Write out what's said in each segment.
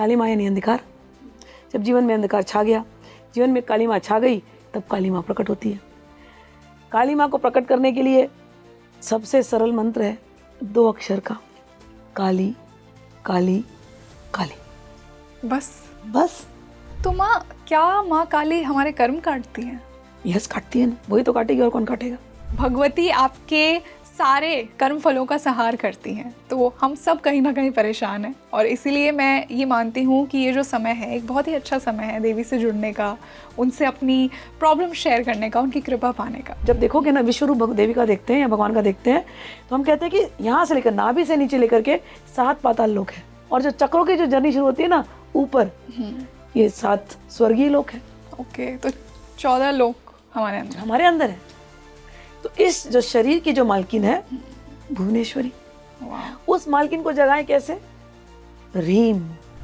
काली माँ यानी अंधकार। जब जीवन में अंधकार छा गया, जीवन में काली माँ छा गई, तब काली माँ प्रकट होती है। काली माँ को प्रकट करने के लिए सबसे सरल मंत्र है 2 अक्षर का, काली काली काली। बस। तो माँ, क्या माँ काली हमारे कर्म काटती हैं? यस, काटती है ना, वही तो काटेगी, और कौन काटेगा। भगवती आपके सारे कर्म फलों का संहार करती हैं, तो हम सब कहीं ना कहीं परेशान हैं। और इसीलिए मैं ये मानती हूँ कि ये जो समय है एक बहुत ही अच्छा समय है देवी से जुड़ने का, उनसे अपनी प्रॉब्लम शेयर करने का, उनकी कृपा पाने का। जब देखोगे ना विश्व रूप देवी का देखते हैं या भगवान का देखते हैं, तो हम कहते हैं कि यहाँ से लेकर नाभि से नीचे लेकर के 7 पाताल लोक है, और जो चक्रों की जो जर्नी शुरू होती है ना ऊपर, ये 7 स्वर्गीय लोक है। ओके, तो 14 लोक हमारे अंदर है। तो इस जो शरीर की जो मालकिन है भुवनेश्वरी, उस मालकिन को जगाएं कैसे? रीम।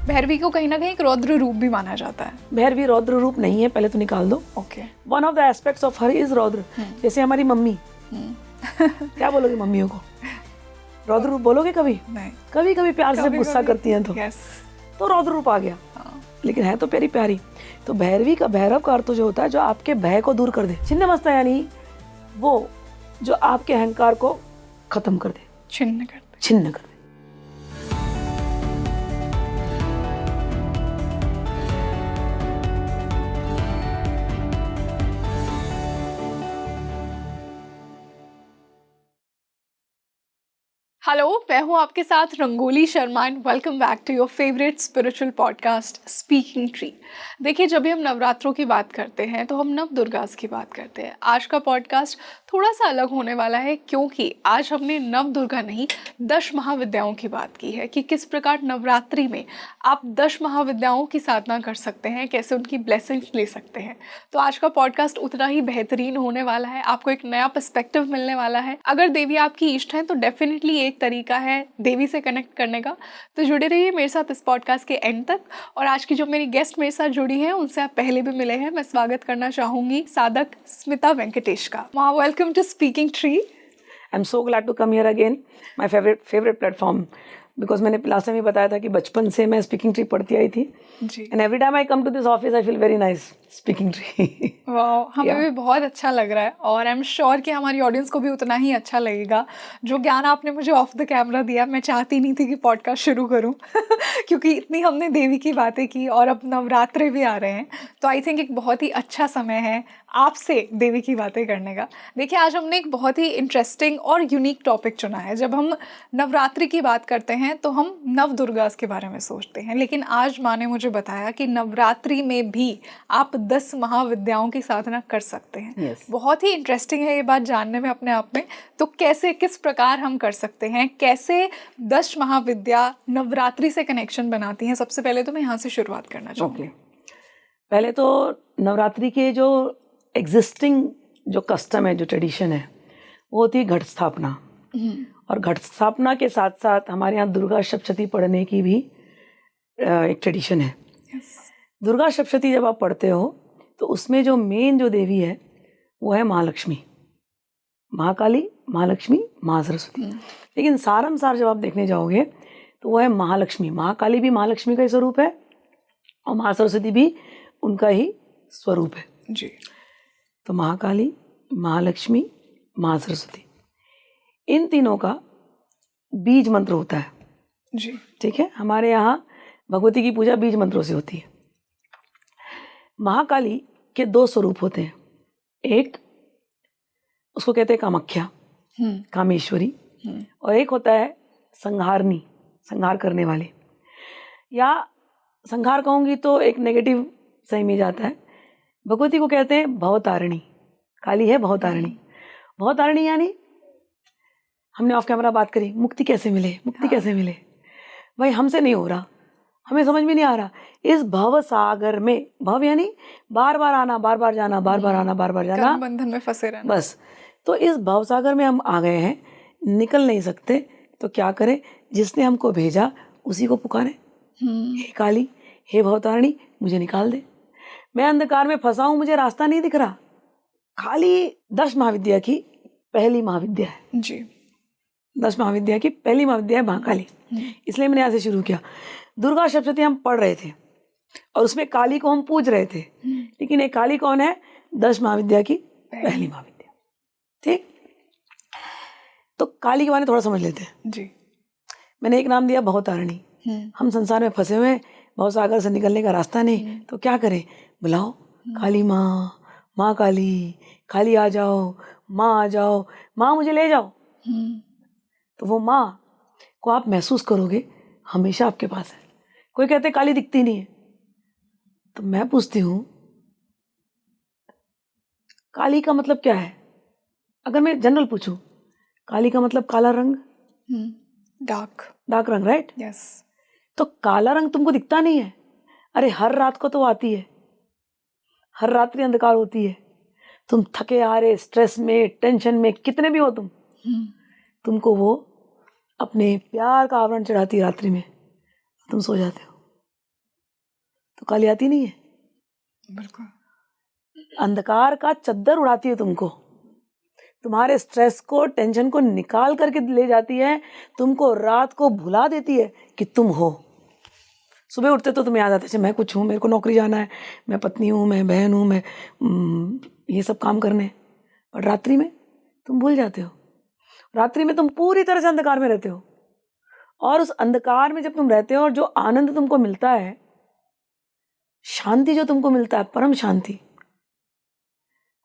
भैरवी को कहीं ना कहीं एक रौद्र रूप भी माना जाता है। भैरवी रौद्र रूप नहीं है, पहले तो निकाल दो। Okay. One of the aspects of her is रौद्र। जैसे हमारी मम्मी, क्या बोलोगे मम्मियों को? रौद्र रूप बोलोगे कभी? नहीं। कभी कभी प्यार से गुस्सा करती हैं तो रौद्र रूप आ गया। लेकिन है तो प्यारी प्यारी। तो भैरवी का, भैरव का अर्थ जो होता है जो आपके भय को दूर कर दे। छिन्नमस्ता यानी वो जो आपके अहंकार को खत्म कर दे, छिन्न कर दे। हेलो, मैं हूँ आपके साथ Rangoli Sharma and welcome back to your favourite spiritual podcast Speaking Tree. देखिए, जब भी हम नवरात्रों की बात करते हैं तो हम नव दुर्गास की बात करते हैं। आज का पॉडकास्ट थोड़ा सा अलग होने वाला है, क्योंकि आज हमने नव दुर्गा नहीं 10 महाविद्याओं की बात की है कि किस प्रकार नवरात्रि में आप 10 महाविद्याओं की साधना कर सकते हैं, कैसे उनकी ब्लेसिंग्स ले सकते हैं। तो आज का पॉडकास्ट उतना ही बेहतरीन होने वाला है, आपको एक नया पर्सपेक्टिव मिलने वाला है। अगर देवी आपकी इष्ट है तो डेफिनेटली एक तरीका है देवी से कनेक्ट करने का। तो जुड़े रहिए मेरे साथ इस पॉडकास्ट के एंड तक। और आज की जो मेरी गेस्ट मेरे साथ जुड़ी हैं उनसे आप पहले भी मिले हैं। मैं स्वागत करना चाहूंगी साधक स्मिता वेंकटेश का। माँ, welcome to speaking tree. I am so glad to come here again, my favourite platform, because मैंने लास्ट टाइम ही बताया था कि बचपन से मैं स्पीकिंग ट्री पढ़ती आई थी जी। And every time I come to this office I feel very nice speaking tree. वाह, हमें भी बहुत अच्छा लग रहा है और आई एम श्योर कि हमारी ऑडियंस को भी उतना ही अच्छा लगेगा। जो ज्ञान आपने मुझे ऑफ द कैमरा दिया, मैं चाहती नहीं थी कि पॉडकास्ट शुरू करूं क्योंकि इतनी हमने देवी की बातें की और अब नवरात्रे भी आ रहे हैं, तो आई थिंक एक बहुत ही अच्छा समय है आपसे देवी की बातें करने का। देखिए, आज हमने एक बहुत ही इंटरेस्टिंग और यूनिक टॉपिक चुना है। जब हम नवरात्रि की बात करते हैं तो हम नव दुर्गास के बारे में सोचते हैं, लेकिन आज माँ ने मुझे बताया कि नवरात्रि में भी आप 10 महाविद्याओं की साधना कर सकते हैं। yes. बहुत ही इंटरेस्टिंग है ये बात जानने में अपने आप में। तो कैसे, किस प्रकार हम कर सकते हैं, कैसे 10 महाविद्या नवरात्रि से कनेक्शन बनाती हैं? सबसे पहले तो मैं यहाँ से शुरुआत करना चाहूँगी। पहले तो नवरात्रि के जो एग्जिस्टिंग जो कस्टम है, जो ट्रेडिशन है, वो होती है घट स्थापना। और घट स्थापना के साथ साथ हमारे यहाँ दुर्गा सप्तशती पढ़ने की भी एक ट्रेडिशन है। दुर्गा सप्तशती जब आप पढ़ते हो तो उसमें जो मेन जो देवी है वो है महालक्ष्मी, महाकाली, महालक्ष्मी, महासरस्वती। लेकिन सारमसार जब आप देखने जाओगे तो वो है महालक्ष्मी। महाकाली भी महालक्ष्मी का ही स्वरूप है और महासरस्वती भी उनका ही स्वरूप है जी। तो महाकाली, महालक्ष्मी, महासरस्वती, इन तीनों का बीज मंत्र होता है जी। ठीक है, हमारे यहाँ भगवती की पूजा बीज मंत्रों से होती है। महाकाली के 2 स्वरूप होते हैं, एक उसको कहते हैं कामाख्या, कामेश्वरी, और एक होता है संहारनी, संहार करने वाले, या संहार कहूँगी तो एक नेगेटिव सही में जाता है। भगवती को कहते हैं भवतारिणी, काली है भवतारिणी। भवतारिणी यानी हमने ऑफ कैमरा बात करी, मुक्ति कैसे मिले, मुक्ति कैसे मिले, भाई हमसे नहीं हो रहा, हमें समझ में नहीं आ रहा। इस भव सागर में, भव यानी बार बार आना, बार बार जाना, बार बार आना, बार बार जाना, बंधन में फंसे रहना, बस। तो इस भव सागर में हम आ गए हैं, निकल नहीं सकते, तो क्या करें? जिसने हमको भेजा उसी को पुकारें, हे काली, हे भवतारिणी, मुझे निकाल दे, मैं अंधकार में फंसा हूं, मुझे रास्ता नहीं दिख रहा। खाली 10 महाविद्या की पहली महाविद्या है जी। 10 महाविद्या की पहली महाविद्या है महाकाली, इसलिए मैंने यहाँ से शुरू किया। दुर्गा सप्तशती हम पढ़ रहे थे और उसमें काली को हम पूज रहे थे, लेकिन ये काली कौन है? 10 महाविद्या की पहली महाविद्या। ठीक, तो काली के बारे में थोड़ा समझ लेते हैं जी। मैंने एक नाम दिया भवतारिणी। हम संसार में फंसे हुए, भवसागर से निकलने का रास्ता नहीं, तो क्या करें? बुलाओ काली माँ, माँ काली, काली आ जाओ, माँ आ जाओ, माँ मुझे ले जाओ। तो वो माँ को आप महसूस करोगे हमेशा आपके पास है। कोई कहते काली दिखती नहीं है, तो मैं पूछती हूँ काली का मतलब क्या है? अगर मैं जनरल पूछूं, काली का मतलब काला रंग, डार्क रंग, राइट? यस। तो काला रंग तुमको दिखता नहीं है? अरे हर रात को तो आती है, हर रात्रि अंधकार होती है। तुम थके हारे, स्ट्रेस में, टेंशन में कितने भी हो तुमको वो अपने प्यार का आवरण चढ़ाती है रात्रि में, तुम सो जाते हो। तो काली आती नहीं है? बिल्कुल। अंधकार का चद्दर उड़ाती है तुमको, तुम्हारे स्ट्रेस को, टेंशन को निकाल करके ले जाती है, तुमको रात को भुला देती है कि तुम हो। सुबह उठते तो तुम्हें याद आता है मैं कुछ हूँ, मेरे को नौकरी जाना है, मैं पत्नी हूँ, मैं बहन हूँ, मैं ये सब काम करने। और रात्रि में तुम भूल जाते हो। रात्रि में तुम पूरी तरह से अंधकार में रहते हो, और उस अंधकार में जब तुम रहते हो और जो आनंद तुमको मिलता है, शांति जो तुमको मिलता है, परम शांति,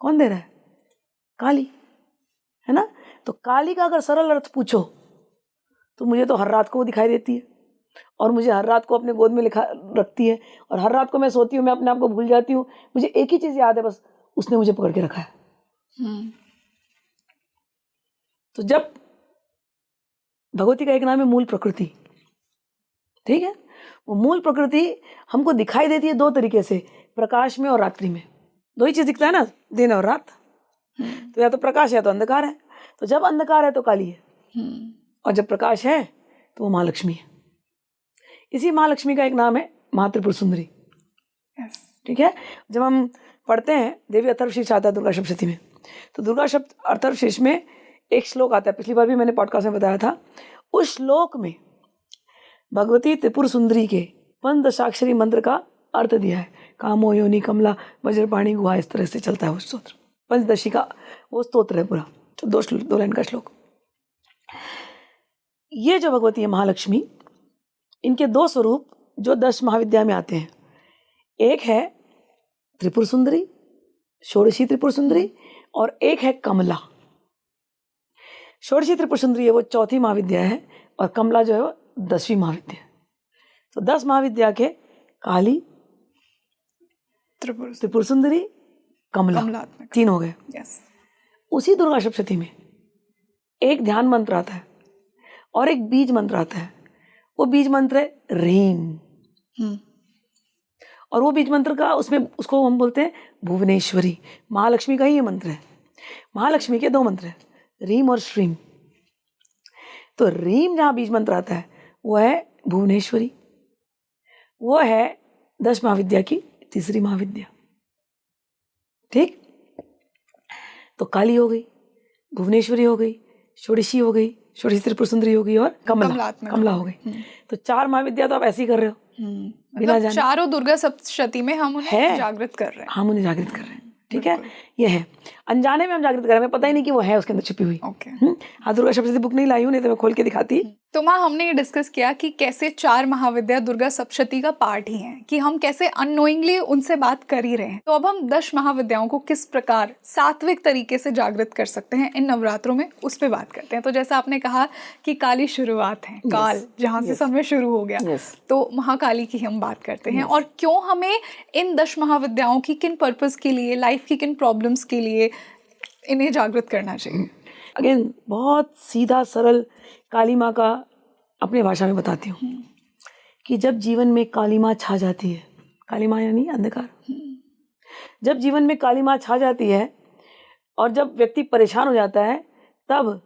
कौन दे रहा है? काली, है ना? तो काली का अगर सरल अर्थ पूछो तो मुझे तो हर रात को वो दिखाई देती है, और मुझे हर रात को अपने गोद में रखती है, और हर रात को मैं सोती हूँ, मैं अपने आप को भूल जाती हूँ, मुझे एक ही चीज याद है, बस उसने मुझे पकड़ के रखा है। तो जब भगवती का एक नाम है मूल प्रकृति, ठीक है? वो मूल प्रकृति हमको दिखाई देती है दो तरीके से, प्रकाश में और रात्रि में। दो ही चीज दिखता है ना, दिन और रात। तो या तो प्रकाश है या तो अंधकार है। तो जब अंधकार है तो काली है, और जब प्रकाश है तो वो महालक्ष्मी है। इसी महालक्ष्मी का एक नाम है महात्रिपुर सुंदरी। ठीक है? जब हम पढ़ते हैं देवी अथर्वशीर्ष आता है दुर्गा सप्तशती में, तो दुर्गा सप्त अथर्वशीर्ष में एक श्लोक आता है, पिछली बार भी मैंने पॉडकास्ट में बताया था। उस श्लोक में भगवती त्रिपुर सुंदरी के पंचदशाक्षरी मंत्र का अर्थ दिया है। कामो योनि कमला वज्रपाणी गुहा, इस तरह से चलता है वो स्तोत्र। पंचदशी का वो स्तोत्र है पूरा, 2 लाइन का श्लोक। ये जो भगवती है महालक्ष्मी, इनके 2 स्वरूप जो 10 महाविद्या में आते हैं, एक है त्रिपुर सुंदरी, षोडशी त्रिपुर सुंदरी, और एक है कमला। षोडशी त्रिपुर सुंदरी है वो 4थी महाविद्या है, और कमला जो है वो 10वीं महाविद्या है। तो 10 महाविद्या के काली, त्रिपुर सुंदरी, कमला, 3 हो गए। उसी दुर्गा सप्तशती में एक ध्यान मंत्र आता है और एक बीज मंत्र आता है। वो बीज मंत्र है रीम, और वो बीज मंत्र का उसमें उसको हम बोलते हैं भुवनेश्वरी। महालक्ष्मी का ही ये मंत्र है। महालक्ष्मी के 2 मंत्र हैं, रीम और श्रीम। तो रीम जहाँ बीज मंत्र आता है वो है भुवनेश्वरी, वो है 10 महाविद्या की तीसरी महाविद्या। ठीक? तो काली हो गई, भुवनेश्वरी हो गई, षोडशी हो गई, षोडशी त्रिपुर सुंदरी हो गई, और कमला हो गई। तो 4 महाविद्या तो आप ऐसे ही कर रहे हो, बिना मतलब चारों दुर्गा सप्तशती में हम उन्हें जागृत कर रहे हैं। हम उन्हें जागृत कर रहे हैं। ठीक है? ये है अनजाने में हम जागृत कर रहे हैं, हमें पता ही नहीं कि वो है उसके अंदर छिपी हुई। हाँ, दुर्गा सप्तशती बुक नहीं लाई हूँ, नहीं तो मैं खोल के दिखाती। तो माँ, हमने ये डिस्कस किया कि कैसे 4 महाविद्या दुर्गा सप्तशती का पार्ट ही हैं, कि हम कैसे अननोइंगली उनसे बात कर ही रहे हैं। तो अब हम 10 महाविद्याओं को किस प्रकार सात्विक तरीके से जागृत कर सकते हैं इन नवरात्रों में, उस पर बात करते हैं। तो जैसा आपने कहा कि काली शुरुआत है, काल जहाँ से समय शुरू हो गया, तो महाकाली की हम बात करते हैं। और क्यों हमें इन 10 महाविद्याओं की किन पर्पस के लिए, लाइफ की किन प्रॉब्लम्स के लिए इन्हें जागृत करना चाहिए। अगेन बहुत सीधा सरल काली माँ का अपनी भाषा में बताती हूँ कि जब जीवन में काली माँ छा जाती है, काली माँ यानी अंधकार, जब जीवन में काली माँ छा जाती है और जब व्यक्ति परेशान हो जाता है, तब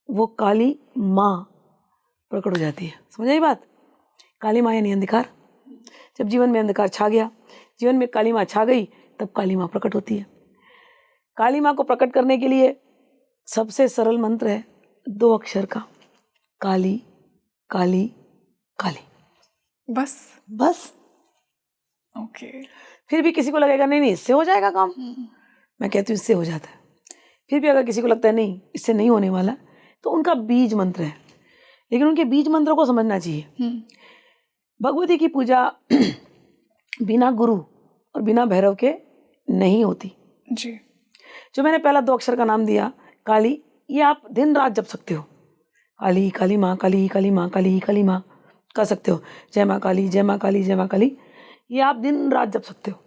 वो काली माँ प्रकट हो जाती है। समझ आई बात? काली माँ यानी अंधकार। जब जीवन में अंधकार छा गया, जीवन में काली माँ छा गई, तब काली माँ प्रकट होती है। काली माँ को प्रकट करने के लिए सबसे सरल मंत्र है 2 अक्षर का, काली काली काली। बस बस। ओके। फिर भी किसी को लगेगा नहीं नहीं इससे हो जाएगा काम, मैं कहती हूँ इससे हो जाता है। फिर भी अगर किसी को लगता है नहीं इससे नहीं होने वाला, तो उनका बीज मंत्र है, लेकिन उनके बीज मंत्र को समझना चाहिए। भगवती की पूजा बिना गुरु और बिना भैरव के नहीं होती जी। जो मैंने पहला 2 अक्षर का नाम दिया काली, ये आप दिन रात जप सकते हो। काली काली माँ, काली काली माँ, काली काली माँ कर सकते हो। जय माँ काली, जय माँ काली, जय माँ काली, ये आप दिन रात जप सकते हो।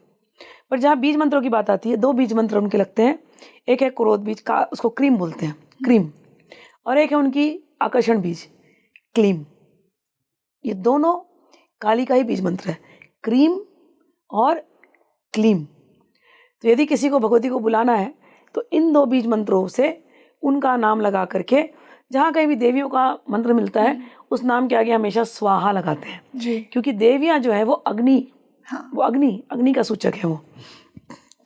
पर जहाँ बीज मंत्रों की बात आती है, 2 बीज मंत्र उनके लगते हैं। एक है क्रोध बीज का, उसको क्रीम बोलते हैं, क्रीम, और एक है उनकी आकर्षण बीज, क्लीम। ये दोनों काली का ही बीज मंत्र है, क्रीम और क्लीम। तो यदि किसी को भगवती को बुलाना है तो इन 2 बीज मंत्रों से उनका नाम लगा करके, जहाँ कहीं भी देवियों का मंत्र मिलता है उस नाम के आगे हमेशा स्वाहा लगाते हैं जी। क्योंकि देवियाँ जो है वो अग्नि, हाँ। वो अग्नि का सूचक है वो,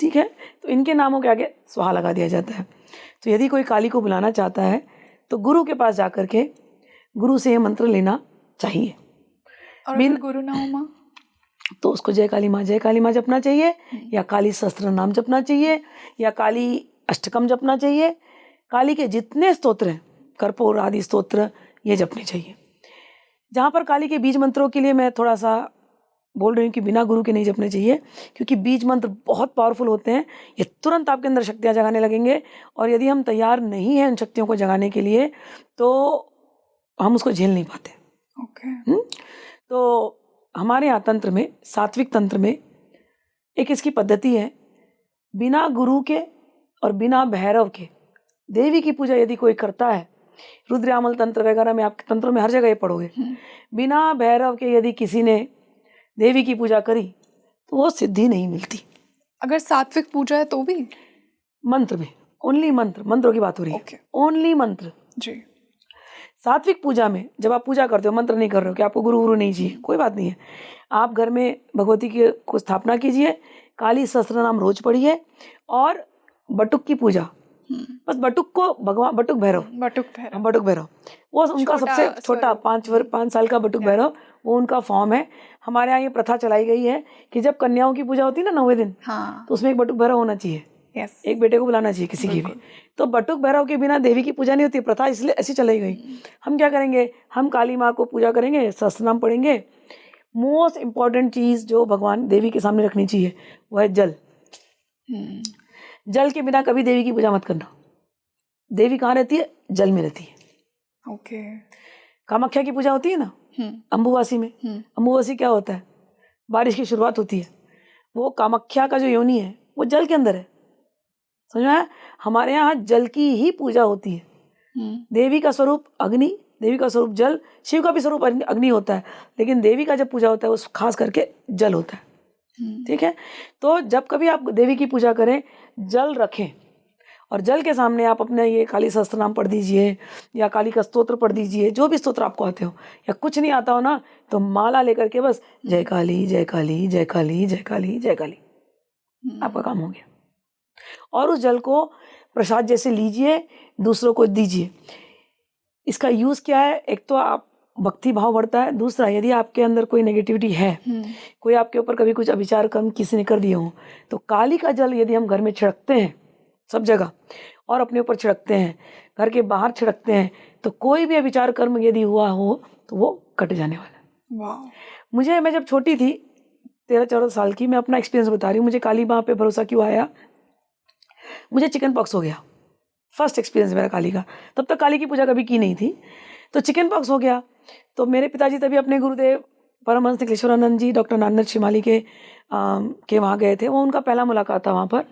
ठीक है। तो इनके नामों के आगे स्वाहा लगा दिया जाता है। तो यदि कोई काली को बुलाना चाहता है तो गुरु के पास जाकर के गुरु से ये मंत्र लेना चाहिए। और अगर गुरु ना हो माँ तो उसको जय काली माँ जपना चाहिए, या काली सहस्त्र नाम जपना चाहिए, या काली अष्टकम जपना चाहिए। काली के जितने स्तोत्र हैं, कर्पूर आदि स्तोत्र, ये जपने चाहिए। जहाँ पर काली के बीज मंत्रों के लिए मैं थोड़ा सा बोल रही हूँ कि बिना गुरु के नहीं जपने चाहिए, क्योंकि बीज मंत्र बहुत पावरफुल होते हैं। ये तुरंत आपके अंदर शक्तियाँ जगाने लगेंगे, और यदि हम तैयार नहीं हैं उन शक्तियों को जगाने के लिए तो हम उसको झेल नहीं पाते। ओके। तो हमारे यहाँ तंत्र में, सात्विक तंत्र में एक इसकी पद्धति है, बिना गुरु के और बिना भैरव के देवी की पूजा यदि कोई करता है, रुद्रयामल तंत्र वगैरह में, आपके तंत्रों में हर जगह ये पढ़ोगे, बिना भैरव के यदि किसी ने देवी की पूजा करी तो वो सिद्धि नहीं मिलती। अगर सात्विक पूजा है तो भी? मंत्र में, ओनली मंत्रों की बात हो रही है, ओनली मंत्र। जी। सात्विक पूजा में जब आप पूजा करते हो, मंत्र नहीं कर रहे हो, कि आपको गुरु नहीं चाहिए, कोई बात नहीं है, आप घर में भगवती की को स्थापना कीजिए, काली सहस्त्र नाम रोज पढ़िए, और बटुक की पूजा, बस बटुक को भगवान, बटुक भैरव वो उनका सबसे छोटा 5 साल का बटुक भैरव, वो उनका फॉर्म है। हमारे यहाँ ये प्रथा चलाई गई है कि जब कन्याओं की पूजा होती है ना 9वें दिन, तो उसमें एक बटुक भैरव होना चाहिए। एक बेटे को बुलाना चाहिए किसी की भी। तो बटुक भैरव के बिना देवी की पूजा नहीं होती, प्रथा इसलिए ऐसी चलाई गई। हम क्या करेंगे, हम काली माँ को पूजा करेंगे, सहस्त्रनाम पढ़ेंगे। मोस्ट इम्पॉर्टेंट चीज जो भगवान देवी के सामने रखनी चाहिए वो है जल। जल के बिना कभी देवी की पूजा मत करना। देवी कहाँ रहती है? जल में रहती है। ओके। कामाख्या की पूजा होती है ना अम्बुवासी में, अम्बुवासी क्या होता है? बारिश की शुरुआत होती है, वो कामाख्या का जो योनि है वो जल के अंदर है, समझ में आया? हमारे यहाँ जल की ही पूजा होती है। देवी का स्वरूप अग्नि, देवी का स्वरूप जल, शिव का भी स्वरूप अग्नि होता है, लेकिन देवी का जब पूजा होता है वो खास करके जल होता है, ठीक है। तो जब कभी आप देवी की पूजा करें, जल रखें, और जल के सामने आप अपने ये काली सहस्त्र नाम पढ़ दीजिए, या काली का स्तोत्र पढ़ दीजिए, जो भी स्तोत्र आपको आते हो, या कुछ नहीं आता हो ना तो माला लेकर के बस जय काली जय काली जय काली जय काली जय काली, आपका काम हो गया। और उस जल को प्रसाद जैसे लीजिए, दूसरों को दीजिए। इसका यूज क्या है? एक तो आप भक्ति भाव बढ़ता है, दूसरा यदि आपके अंदर कोई नेगेटिविटी है, कोई आपके ऊपर कभी कुछ अविचार कर्म किसी ने कर दिए हो, तो काली का जल यदि हम घर में छिड़कते हैं सब जगह, और अपने ऊपर छिड़कते हैं, घर के बाहर छिड़कते हैं, तो कोई भी अविचार कर्म यदि हुआ हो तो वो कट जाने वाला है। वाह। मैं जब छोटी थी, 13-14 साल की, मैं अपना एक्सपीरियंस बता रही हूँ, मुझे काली माँ पे भरोसा क्यों आया। मुझे चिकन पॉक्स हो गया, फर्स्ट एक्सपीरियंस मेरा काली का। तब तक काली की पूजा कभी की नहीं थी, तो चिकन पॉक्स हो गया। तो मेरे पिताजी तभी अपने गुरुदेव परमहंस निखिलेश्वरानंद जी, डॉक्टर नानक शिमाली के वहाँ गए थे, वो उनका पहला मुलाकात था वहाँ पर।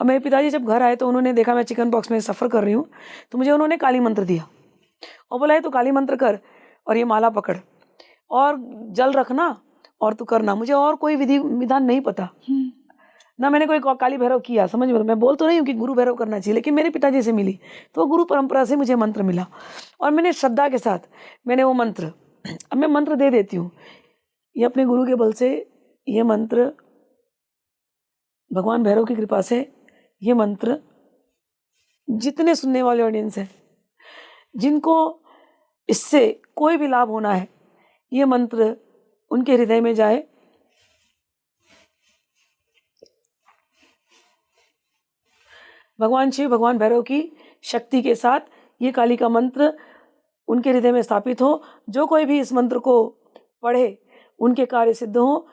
और मेरे पिताजी जब घर आए तो उन्होंने देखा मैं चिकन पॉक्स में सफ़र कर रही हूँ, तो मुझे उन्होंने काली मंत्र दिया और बोला, तो काली मंत्र कर और ये माला पकड़ और जल रखना और तू करना। मुझे और कोई विधि विधान नहीं पता, ना मैंने कोई काली भैरव किया, समझ में। मैं बोल तो नहीं हूँ कि गुरु भैरव करना चाहिए, लेकिन मेरे पिताजी से मिली तो वो गुरु परंपरा से मुझे मंत्र मिला, और मैंने श्रद्धा के साथ मैंने वो मंत्र, अब मैं मंत्र दे देती हूँ, ये अपने गुरु के बल से, ये मंत्र भगवान भैरव की कृपा से, ये मंत्र जितने सुनने वाले ऑडियंस हैं, जिनको इससे कोई भी लाभ होना है, ये मंत्र उनके हृदय में जाए। भगवान शिव, भगवान भैरव की शक्ति के साथ ये काली का मंत्र उनके हृदय में स्थापित हो। जो कोई भी इस मंत्र को पढ़े उनके कार्य सिद्ध हो,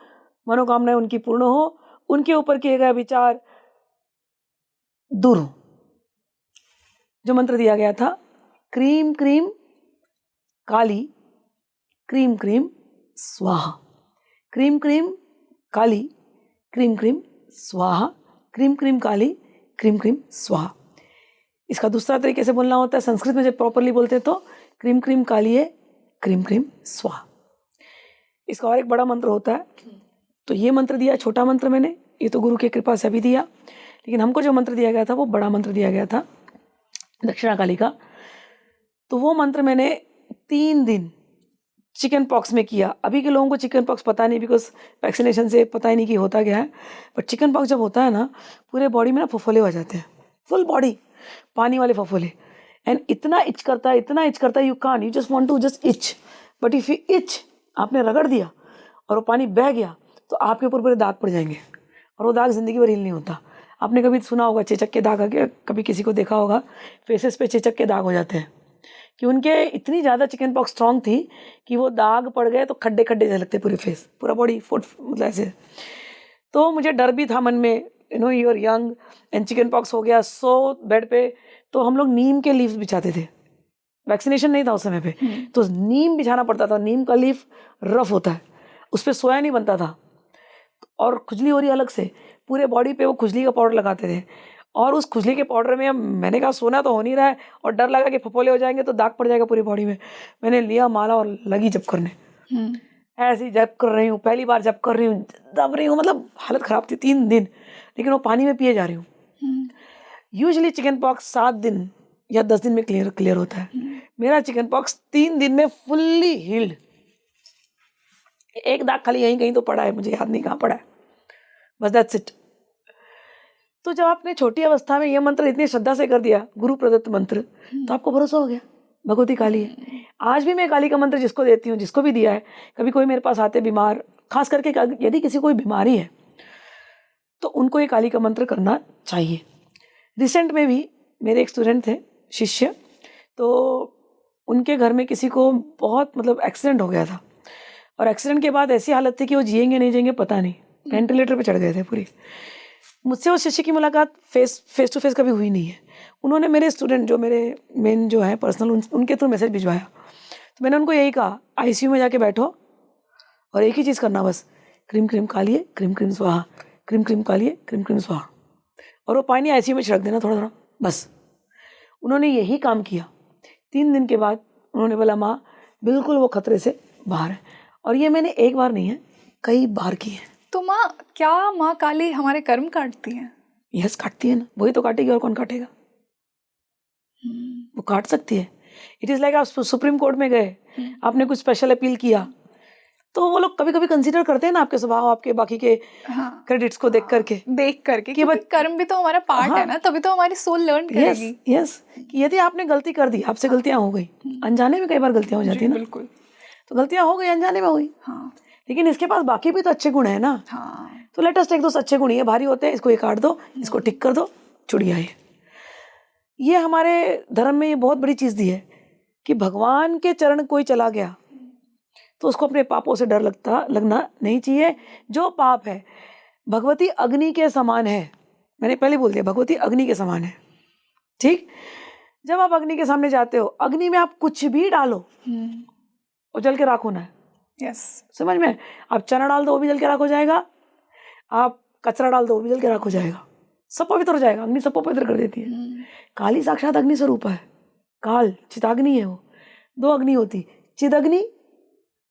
मनोकामनाएं उनकी पूर्ण हो, उनके ऊपर किए गए विचार दूर हो। जो मंत्र दिया गया था, क्रीम क्रीम काली, क्रीम क्रीम स्वाहा, क्रीम क्रीम काली, क्रीम क्रीम स्वाहा, क्रीम क्रीम काली, क्रीम क्रीम स्वाहा। इसका दूसरा तरीके से बोलना होता है, संस्कृत में जब प्रॉपरली बोलते हैं तो क्रीम क्रीम कालिए, क्रीम क्रीम स्वाहा। इसका और एक बड़ा मंत्र होता है। तो ये मंत्र दिया, छोटा मंत्र मैंने, ये तो गुरु की कृपा से अभी दिया, लेकिन हमको जो मंत्र दिया गया था वो बड़ा मंत्र दिया गया था, दक्षिणा काली का। तो वो मंत्र मैंने 3 दिन चिकन पॉक्स में किया। अभी के लोगों को चिकन पॉक्स पता नहीं, बिकॉज वैक्सीनेशन से पता ही नहीं कि होता क्या है। बट चिकन पॉक्स जब होता है ना, पूरे बॉडी में ना फफोले हो जाते हैं, फुल बॉडी पानी वाले फफोले, एंड इतना इच करता है, इतना इच करता है, you can't, you just want to just itch, but if you itch, आपने रगड़ दिया और वो पानी बह गया तो आपके ऊपर पूरे दाग पड़ जाएंगे, और वो दाग जिंदगी भर हील नहीं होता। आपने कभी सुना होगा चेचक के दाग, आके कभी किसी को देखा होगा फेसेस पे चेचक के दाग हो जाते हैं, कि उनके इतनी ज़्यादा चिकन पॉक्स स्ट्रॉन्ग थी कि वो दाग पड़ गए तो खड्डे खड्डे जैसे लगते, पूरे फेस, पूरा बॉडी फुट, मतलब ऐसे। तो मुझे डर भी था मन में, you are young and chicken pox हो गया, सो बेड पे। तो हम लोग नीम के लीव्स बिछाते थे, वैक्सीनेशन नहीं था उस समय पे, तो नीम बिछाना पड़ता था। नीम का लीफ रफ होता है, उस पर सोया नहीं बनता था, और खुजली हो रही अलग से, पूरे बॉडी पे वो खुजली का पाउडर लगाते थे। और उस खुजली के पाउडर में मैंने कहा सोना तो हो नहीं रहा है, और डर लगा कि फफोले हो जाएंगे तो दाग पड़ जाएगा पूरी बॉडी में। मैंने लिया माला और लगी जप करने, ऐसी जप कर रही हूँ, पहली बार जप कर रही हूँ, दब रही हूँ, मतलब हालत ख़राब थी 3 दिन, लेकिन वो पानी में पिए जा रही हूँ। यूजुअली चिकन पॉक्स 7 दिन या 10 दिन में क्लियर होता है। मेरा चिकन पॉक्स 3 दिन में फुल्ली हील्ड। एक दाग खाली यहीं कहीं तो पड़ा है, मुझे याद नहीं कहाँ पड़ा है, बस दैट्स इट। तो जब आपने छोटी अवस्था में ये मंत्र इतनी श्रद्धा से कर दिया, गुरु प्रदत्त मंत्र, तो आपको भरोसा हो गया भगवती काली है। आज भी मैं काली का मंत्र जिसको देती हूँ, जिसको भी दिया है, कभी कोई मेरे पास आते बीमार, खास करके यदि किसी कोई बीमारी है तो उनको ये काली का मंत्र करना चाहिए। रिसेंट में भी मेरे एक स्टूडेंट थे, शिष्य, तो उनके घर में किसी को बहुत मतलब एक्सीडेंट हो गया था, और एक्सीडेंट के बाद ऐसी हालत थी कि वो जिएंगे नहीं जिएंगे पता नहीं, वेंटिलेटर पे चढ़ गए थे पूरी। मुझसे उस शिष्य की मुलाकात फेस टू फेस कभी हुई नहीं है। उन्होंने मेरे स्टूडेंट, जो मेरे मेन जो है पर्सनल, उनके थ्रू मैसेज भिजवाया। तो मैंने उनको यही कहा, आईसीयू में जाके बैठो और एक ही चीज़ करना बस, क्रीम क्रीम कालिए, क्रीम क्रीम स्वाहा, क्रीम क्रीम कालिए, क्रीम क्रीम स्वाहा, और वो पानी आईसीयू में छिड़क देना थोड़ा थोड़ा, बस। उन्होंने यही काम किया। 3 दिन के बाद उन्होंने बोला, माँ बिल्कुल वो खतरे से बाहर है। और ये मैंने एक बार नहीं है, कई बार की है। तो माँ, क्या माँ काली हमारे कर्म काटती हैं? यस, काटती है ना, वही तो काटेगी, और कौन काटेगा? वो काट सकती है। इट इज़ लाइक आप सुप्रीम कोर्ट में गए, आपने कुछ स्पेशल अपील किया, तो वो लोग कभी कभी कंसीडर करते हैं ना आपके स्वभाव, आपके बाकी के क्रेडिट्स को देख करके कि कर्म भी तो हमारा पार्ट है ना, तभी तो हमारी सोल लर्न करेगी। यस, कि यदि आपने गलती कर दी, आपसे गलतियां हो गई, अनजाने में कई बार गलतियां हो जाती है ना, बिल्कुल, तो गलतियां हो गई, अनजाने में हुई, लेकिन इसके पास बाकी भी तो अच्छे गुण है ना। तो लेट अस टेक दोस अच्छे गुण, ये भारी होते हैं, इसको ये काट दो, इसको टिक कर दो, चुड़िया। ये हमारे धर्म में ये बहुत बड़ी चीज़ दी है कि भगवान के चरण कोई चला गया तो उसको अपने पापों से डर लगना नहीं चाहिए। जो पाप है, भगवती अग्नि के समान है, मैंने पहले बोल दिया, भगवती अग्नि के समान है, ठीक। जब आप अग्नि के सामने जाते हो, अग्नि में आप कुछ भी डालो और जल के राख होना है। यस, समझ में? आप चना डाल दो वो भी जल के राख हो जाएगा, आप कचरा डाल दो वो भी जल के राख हो जाएगा, सब पवित्र हो जाएगा। अग्नि सब पवित्र कर देती है। काली साक्षात अग्नि स्वरूप है, काल चिताग्नि है वो। 2 अग्नि होती, चिदग्नि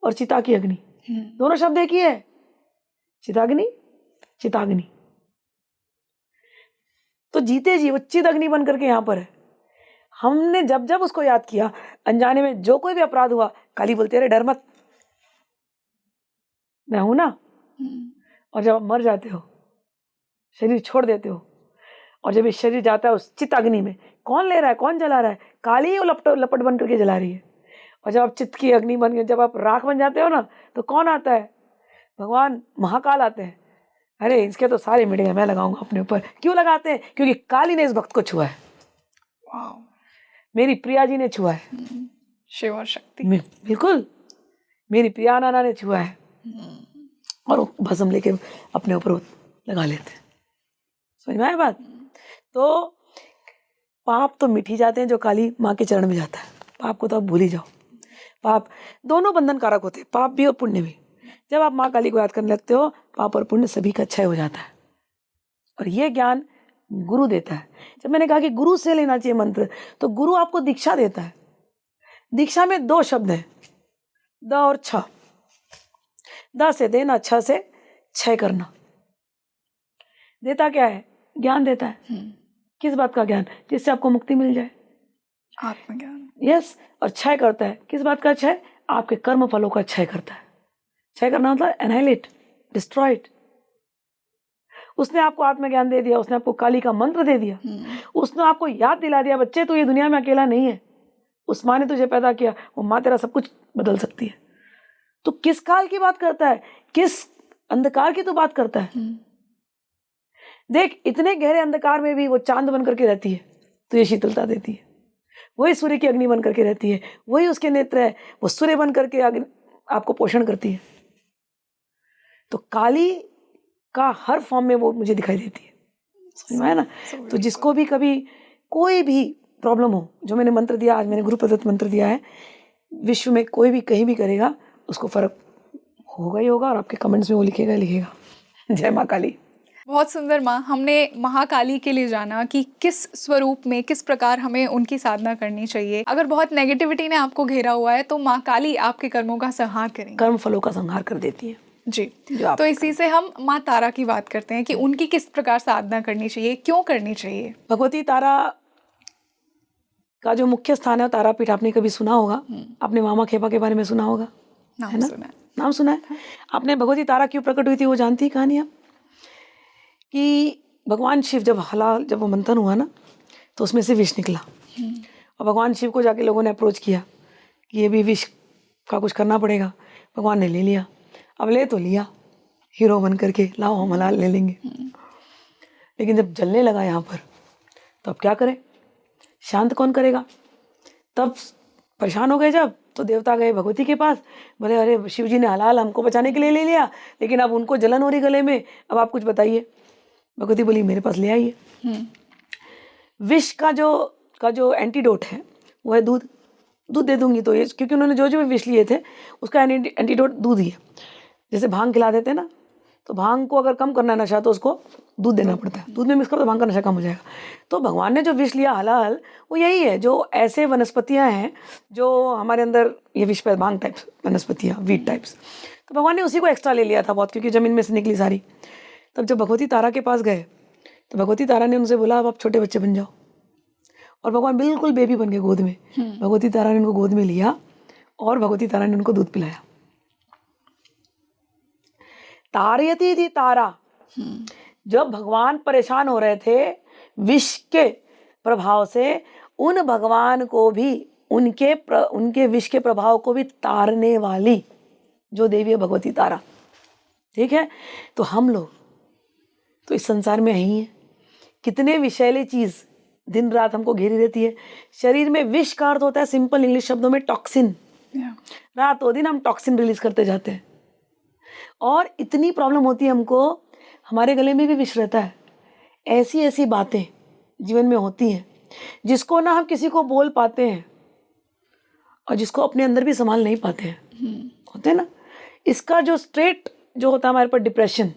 और चिता की अग्नि, दोनों शब्द एक ही है, चिताग्नि चिताग्नि। तो जीते जी वो चिद अग्नि बन करके यहाँ पर है। हमने जब जब उसको याद किया, अनजाने में जो कोई भी अपराध हुआ, काली बोलते अरे डर मत, मैं हूं ना। और जब आप मर जाते हो, शरीर छोड़ देते हो, और जब ये शरीर जाता है उस चित अग्नि में, कौन ले रहा है, कौन जला रहा है? काली ही वो लपट बन करके जला रही है। और जब आप चित्त की अग्नि बन गए, जब आप राख बन जाते हो ना, तो कौन आता है? भगवान महाकाल आते हैं, अरे इसके तो सारे मिट गए, मैं लगाऊंगा अपने ऊपर। क्यों लगाते हैं? क्योंकि काली ने इस भक्त को छुआ है, वाह, मेरी प्रिया जी ने छुआ है, शिव और शक्ति। बिल्कुल मेरी प्रिया नाना ने छुआ है, और वो भस्म लेके अपने ऊपर लगा लेते हैं। समझ में आया बात? तो पाप तो मिट ही जाते हैं जो काली माँ के चरण में जाता है। पाप को तो आप भूल ही जाओ। पाप दोनों बंधन कारक होते हैं, पाप भी और पुण्य भी। जब आप माँ काली को याद करने लगते हो, पाप और पुण्य सभी का क्षय हो जाता है, और ये ज्ञान गुरु देता है। जब मैंने कहा कि गुरु से लेना चाहिए मंत्र, तो गुरु आपको दीक्षा देता है। दीक्षा में 2 शब्द हैं, द और छ। द से देना, छ से क्षय करना। देता क्या है? ज्ञान देता है। किस बात का ज्ञान? जिससे आपको मुक्ति मिल जाए, आत्मज्ञान। यस। और क्षय करता है, किस बात का क्षय? आपके कर्म फलों का क्षय करता है। क्षय करना मतलब एनाइलेट, डिस्ट्रॉयड। उसने आपको आत्मज्ञान दे दिया, उसने आपको काली का मंत्र दे दिया, उसने आपको याद दिला दिया, बच्चे तू ये दुनिया में अकेला नहीं है, उस माँ ने तुझे पैदा किया, वो माँ तेरा सब कुछ बदल सकती है। तो किस काल की बात करता है? किस अंधकार की तो बात करता है? देख, इतने गहरे अंधकार में भी वो चांद बन करके रहती है, तो ये शीतलता देती है। वही सूर्य की अग्नि बन करके रहती है, वही उसके नेत्र है, वो सूर्य बन करके आपको पोषण करती है। तो काली का हर फॉर्म में वो मुझे दिखाई देती है, समझ में आया ना? तो जिसको भी कभी कोई भी प्रॉब्लम हो, जो मैंने मंत्र दिया, आज मैंने गुरु प्रदत्त मंत्र दिया है, विश्व में कोई भी कहीं भी करेगा, उसको फर्क होगा ही होगा, और आपके कमेंट्स में वो लिखेगा लिखेगा। जय माँ काली। बहुत सुंदर माँ, हमने महाकाली के लिए जाना कि किस स्वरूप में, किस प्रकार हमें उनकी साधना करनी चाहिए। अगर बहुत नेगेटिविटी ने आपको घेरा हुआ है, तो माँ काली आपके कर्मों का संहार करेंगी, कर्म फलों का संहार कर देती है जी। तो इसी से हम माँ तारा की बात करते हैं कि उनकी किस प्रकार साधना करनी चाहिए, क्यों करनी चाहिए। भगवती तारा का जो मुख्य स्थान है, तारापीठ आपने कभी सुना होगा, आपने मामा खेपा के बारे में सुना होगा, है ना? नाम सुना है। आपने भगवती तारा क्यों प्रकट हुई थी वो जानती है कहानी आप? कि भगवान शिव जब वो मंथन हुआ ना, तो उसमें से विष निकला, और भगवान शिव को जाके लोगों ने अप्रोच किया कि ये भी विष का कुछ करना पड़ेगा। भगवान ने ले लिया। अब ले तो लिया हीरो बन करके, लाओ हम हलाल ले लेंगे, लेकिन जब जलने लगा यहाँ पर, तो अब क्या करें? शांत कौन करेगा? तब परेशान हो गए जब, तो देवता गए भगवती के पास, बोले अरे शिव जी ने हलाल हमको बचाने के लिए ले लिया, लेकिन अब उनको जलन हो रही गले में, अब आप कुछ बताइए। भगवती बोली मेरे पास ले आइए। विष का जो एंटीडोट है वो है दूध। दूध दे दूंगी तो ये, क्योंकि उन्होंने जो भी विष लिए थे उसका एंटीडोट दूध ही है। जैसे भांग खिला देते हैं ना, तो भांग को अगर कम करना है नशा, तो उसको दूध देना पड़ता है, दूध में मिक्स करो तो भांग का नशा कम हो जाएगा। तो भगवान ने जो विष लिया हलाल, वो यही है, जो ऐसे वनस्पतियां हैं जो हमारे अंदर ये विष पे भांग टाइप्स वनस्पतियां, वीट टाइप्स, तो भगवान ने उसी को एक्स्ट्रा ले लिया था बहुत, क्योंकि जमीन में से निकली सारी। तब जब भगवती तारा के पास गए, तो भगवती तारा ने उनसे बोला अब आप छोटे बच्चे बन जाओ, और भगवान बिल्कुल बेबी बन गए गोद में। भगवती तारा ने उनको गोद में लिया, और भगवती तारा ने उनको दूध पिलाया। तारयती थी तारा। जब भगवान परेशान हो रहे थे विष के प्रभाव से, उन भगवान को भी उनके विष के प्रभाव को भी तारने वाली जो देवी है भगवती तारा, ठीक है? तो हम लोग तो इस संसार में ही हैं, कितने विषैली चीज दिन रात हमको घेरी रहती है। शरीर में विष का अर्थ होता है सिंपल इंग्लिश शब्दों में टॉक्सिन। रातों दिन हम टॉक्सिन रिलीज करते जाते हैं, और इतनी प्रॉब्लम होती है हमको, हमारे गले में भी विष रहता है। ऐसी ऐसी बातें जीवन में होती हैं जिसको ना हम किसी को बोल पाते हैं, और जिसको अपने अंदर भी संभाल नहीं पाते हैं, होते हैं ना। इसका जो स्ट्रेट जो होता है हमारे पर, depression,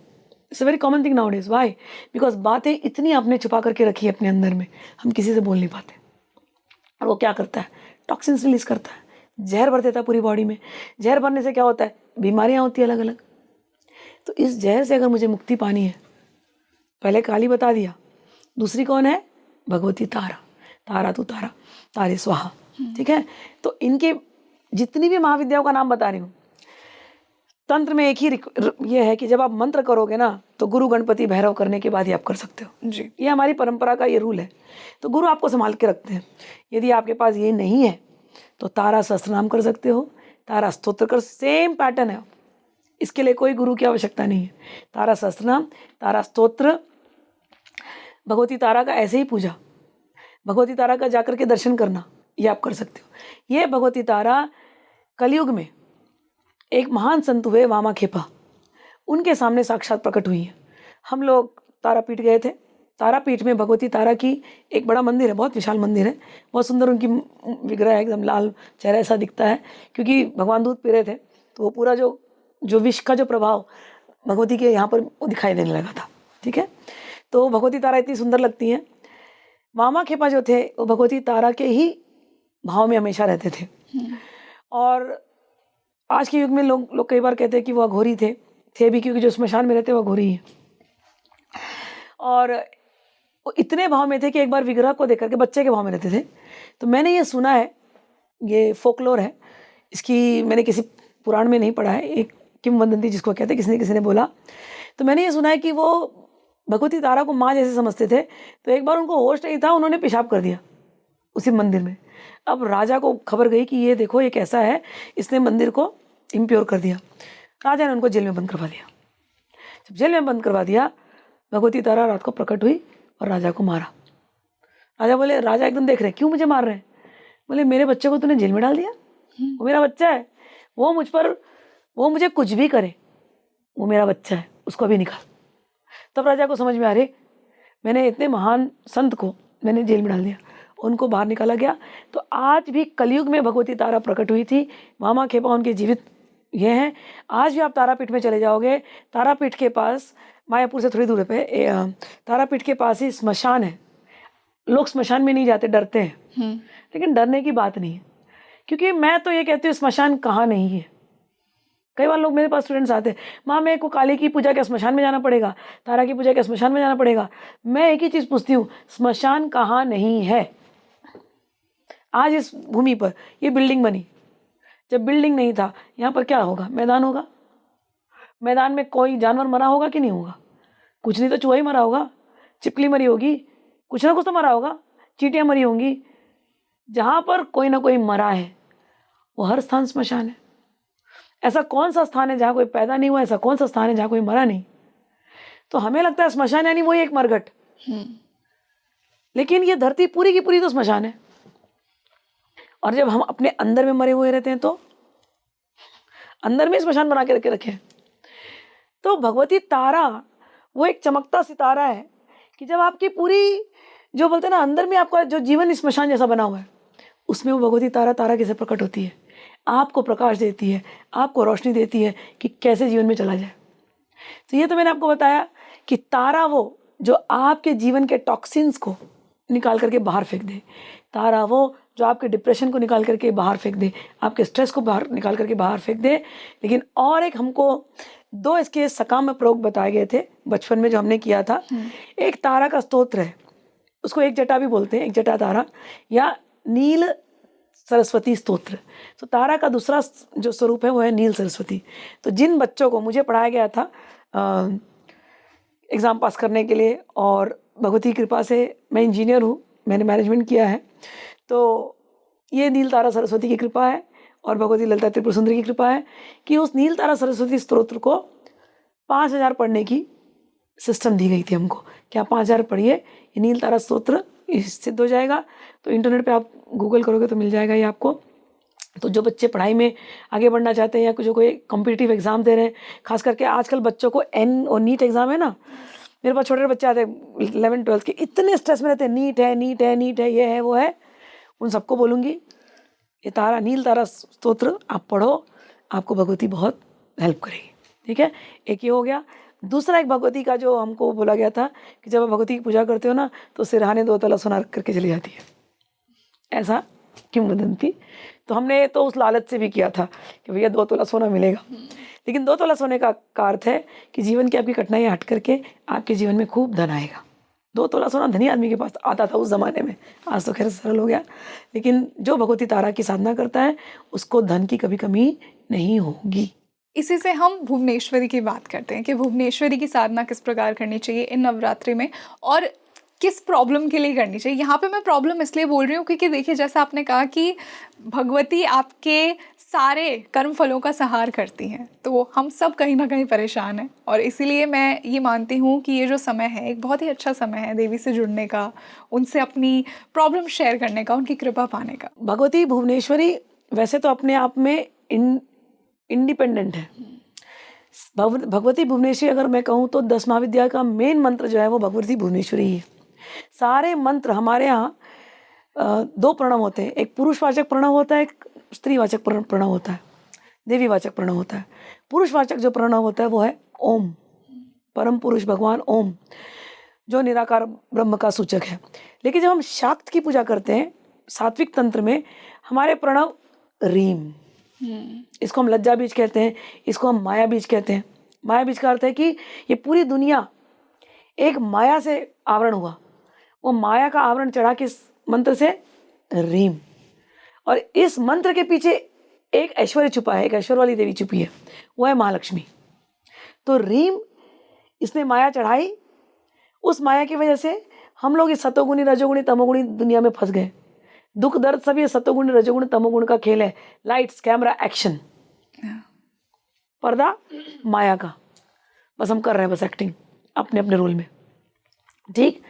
it's a very common thing now days. Why? Because बातें इतनी आपने छुपा करके रखी है अपने अंदर में, हम किसी से बोल नहीं पाते। और वो क्या करता है? टॉक्सिन्स रिलीज करता है, जहर भर देता है पूरी बॉडी में। जहर भरने से क्या होता है? बीमारियां होती है अलग अलग। तो इस जहर से अगर मुझे मुक्ति पानी है, पहले काली बता दिया, दूसरी कौन है? भगवती तारा। तारा तू तारा, तारे स्वाहा, ठीक है? तो इनके जितनी भी महाविद्याओं का नाम बता रही हूँ, तंत्र में एक ही ये है कि जब आप मंत्र करोगे ना, तो गुरु गणपति भैरव करने के बाद ही आप कर सकते हो जी। ये हमारी परंपरा का ये रूल है। तो गुरु आपको संभाल के रखते हैं। यदि आपके पास ये नहीं है तो तारा सहस्त्र नाम कर सकते हो, तारा स्तोत्र कर, सेम पैटर्न है, इसके लिए कोई गुरु की आवश्यकता नहीं है। तारा सहस्त्रनाम, तारा स्तोत्र, भगवती तारा का ऐसे ही पूजा, भगवती तारा का जाकर के दर्शन करना, ये आप कर सकते हो। ये भगवती तारा कलयुग में एक महान संत हुए वामाखेपा, उनके सामने साक्षात प्रकट हुई है। हम लोग तारापीठ गए थे। तारापीठ में भगवती तारा की एक बड़ा मंदिर है, बहुत विशाल मंदिर है, बहुत सुंदर उनकी विग्रह है, एकदम लाल चेहरा ऐसा दिखता है, क्योंकि भगवान दूध पी रहे थे तो वो पूरा जो विष का जो प्रभाव भगवती के यहाँ पर वो दिखाई देने लगा था। ठीक है, तो भगवती तारा इतनी सुंदर लगती हैं। वामाखेपा जो थे वो भगवती तारा के ही भाव में हमेशा रहते थे। और आज के युग में लोग कई बार कहते हैं कि वो अघोरी थे भी, क्योंकि जो स्मशान में रहते हैं वो अघोरी है। और वो इतने भाव में थे कि एक बार विग्रह को देख करके बच्चे के भाव में रहते थे। तो मैंने ये सुना है, ये फोकलोर है, इसकी मैंने किसी पुराण में नहीं पढ़ा है, एक किंवदंती जिसको कहते हैं, किसी ने बोला। तो मैंने ये सुना है कि वो भगवती तारा को माँ जैसे समझते थे। तो एक बार उनको होश नहीं था, उन्होंने पेशाब कर दिया उसी मंदिर में। अब राजा को खबर गई कि ये देखो ये कैसा है, इसने मंदिर को इम्प्योर कर दिया। राजा ने उनको जेल में बंद करवा दिया। जब जेल में बंद करवा दिया, भगवती तारा रात को प्रकट हुई और राजा को मारा। राजा एकदम देख रहे, क्यों मुझे मार रहे हैं? बोले मेरे बच्चे को तूने जेल में डाल दिया, वो मेरा बच्चा है, वो मुझे कुछ भी करे, वो मेरा बच्चा है, उसको अभी निकाल। तब राजा को समझ में आ रही, मैंने इतने महान संत को मैंने जेल में डाल दिया, उनको बाहर निकाला गया। तो आज भी कलयुग में भगवती तारा प्रकट हुई थी, वामाखेपा उनके जीवित ये हैं। आज भी आप तारापीठ में चले जाओगे, तारापीठ के पास, मायापुर से थोड़ी दूर पे तारापीठ के पास ही स्मशान है। लोग स्मशान में नहीं जाते, डरते हैं, लेकिन डरने की बात नहीं है, क्योंकि मैं तो ये कहती हूँ स्मशान कहाँ नहीं है। कई बार लोग मेरे पास स्टूडेंट्स आते हैं, माँ मेरे को काली की पूजा क्या स्मशान में जाना पड़ेगा, तारा की पूजा क्या स्मशान में जाना पड़ेगा? मैं एक ही चीज़ पूछती हूँ, स्मशान कहाँ नहीं है? आज इस भूमि पर ये बिल्डिंग बनी, जब बिल्डिंग नहीं था यहाँ पर क्या होगा? मैदान होगा। मैदान में कोई जानवर मरा होगा कि नहीं होगा? कुछ नहीं तो चूहा ही मरा होगा, चिपकली मरी होगी, कुछ ना कुछ तो मरा होगा, चींटियाँ मरी होंगी। जहाँ पर कोई ना कोई मरा है वो हर स्थान स्मशान है। ऐसा कौन सा स्थान है जहाँ कोई पैदा नहीं हुआ? ऐसा कौन सा स्थान है जहाँ कोई मरा नहीं? तो हमें लगता है स्मशान यानी वही एक मरघट, लेकिन ये धरती पूरी की पूरी तो स्मशान है। और जब हम अपने अंदर में मरे हुए रहते हैं तो अंदर में स्मशान बना के रखे हैं। तो भगवती तारा वो एक चमकता सितारा है कि जब आपकी पूरी जो बोलते हैं ना अंदर में आपका जो जीवन स्मशान जैसा बना हुआ है, उसमें वो भगवती तारा कैसे प्रकट होती है, आपको प्रकाश देती है, आपको रोशनी देती है कि कैसे जीवन में चला जाए। तो ये तो मैंने आपको बताया कि तारा वो जो आपके जीवन के टॉक्सिन्स को निकाल करके बाहर फेंक दे, तारा वो जो आपके डिप्रेशन को निकाल करके बाहर फेंक दे, आपके स्ट्रेस को बाहर निकाल करके बाहर फेंक दे। लेकिन और एक हमको 2 इसके सकाम प्रयोग बताए गए थे बचपन में जो हमने किया था। एक तारा का स्तोत्र है, उसको एक जटा भी बोलते हैं, एक जटा तारा या नील सरस्वती स्तोत्र। तो तारा का दूसरा जो स्वरूप है वो है नील सरस्वती। तो जिन बच्चों को मुझे पढ़ाया गया था एग्ज़ाम पास करने के लिए, और भगवती की कृपा से मैं इंजीनियर हूँ, मैंने मैनेजमेंट किया है, तो ये नील तारा सरस्वती की कृपा है और भगवती ललिता त्रिपुर सुंदरी की कृपा है कि उस नील तारा सरस्वती स्तोत्र को 5000 पढ़ने की सिस्टम दी गई थी हमको कि आप 5000 पढ़िए, ये नील तारा स्तोत्र सिद्ध हो जाएगा। तो इंटरनेट पे आप गूगल करोगे तो मिल जाएगा ये आपको। तो जो बच्चे पढ़ाई में आगे बढ़ना चाहते हैं या जो कोई कॉम्पिटिटिव एग्ज़ाम दे रहे हैं, खास करके आजकल बच्चों को एन और नीट एग्ज़ाम है ना, मेरे पास छोटे बच्चे आते हैं 11th-12th के, इतने स्ट्रेस में रहते हैं, नीट है, ये है वो है। उन सबको बोलूँगी ये तारा नील तारा स्तोत्र आप पढ़ो, आपको भगवती बहुत हेल्प करेगी। ठीक है, एक ये हो गया। दूसरा एक भगवती का जो हमको बोला गया था कि जब आप भगवती की पूजा करते हो ना तो सिरहाने 2 तोला सोना रख करके चली जाती है, ऐसा किंवदंती। तो हमने तो उस लालच से भी किया था कि भैया 2 तोला सोना मिलेगा, लेकिन 2 तोला सोने का अर्थ है कि जीवन की आपकी कठिनाइयाँ हट करके आपके जीवन में खूब धन आएगा। 2 तोला सोना धनी आदमी के पास आता था उस ज़माने में, आज तो खैर सरल हो गया। लेकिन जो भगवती तारा की साधना करता है उसको धन की कभी कमी नहीं होगी। इसी से हम भुवनेश्वरी की बात करते हैं कि भुवनेश्वरी की साधना किस प्रकार करनी चाहिए इन नवरात्रि में और किस प्रॉब्लम के लिए करनी चाहिए। यहाँ पे मैं प्रॉब्लम इसलिए बोल रही हूँ क्योंकि देखिए जैसा आपने कहा कि भगवती आपके सारे कर्म फलों का संहार करती हैं, तो हम सब कहीं ना कहीं परेशान हैं। और इसीलिए मैं ये मानती हूँ कि ये जो समय है एक बहुत ही अच्छा समय है देवी से जुड़ने का, उनसे अपनी प्रॉब्लम शेयर करने का, उनकी कृपा पाने का। भगवती भुवनेश्वरी वैसे तो अपने आप में इंडिपेंडेंट है। भगवती भुवनेश्वरी अगर मैं कहूँ तो 10 महाविद्या का मेन मंत्र जो है वो भगवती भुवनेश्वरी ही है। सारे मंत्र हमारे यहाँ 2 प्रणव होते हैं, एक पुरुषवाचक प्रणव होता है, एक स्त्रीवाचक प्रणव होता है, देवीवाचक प्रणव होता है। पुरुषवाचक जो प्रणव होता है वो है ओम, परम पुरुष भगवान ओम, जो निराकार ब्रह्म का सूचक है। लेकिन जब हम शाक्त की पूजा करते हैं सात्विक तंत्र में, हमारे प्रणव रीम, इसको हम लज्जा बीज कहते हैं, इसको हम माया बीज कहते हैं। माया बीज का अर्थ है कि ये पूरी दुनिया एक माया से आवरण हुआ, वो माया का आवरण चढ़ा किस मंत्र से, रीम। और इस मंत्र के पीछे एक ऐश्वर्य छुपा है, एक ऐश्वर्य वाली देवी छुपी है, वो है महालक्ष्मी। तो रीम इसने माया चढ़ाई, उस माया की वजह से हम लोग इस सतोगुणी रजोगुणी तमोगुणी दुनिया में फंस गए। दुख दर्द सब ये सतोगुण रजोगुण तमोगुण का खेल है। लाइट्स कैमरा एक्शन, पर्दा माया का, बस हम कर रहे हैं बस एक्टिंग अपने अपने रोल में, ठीक।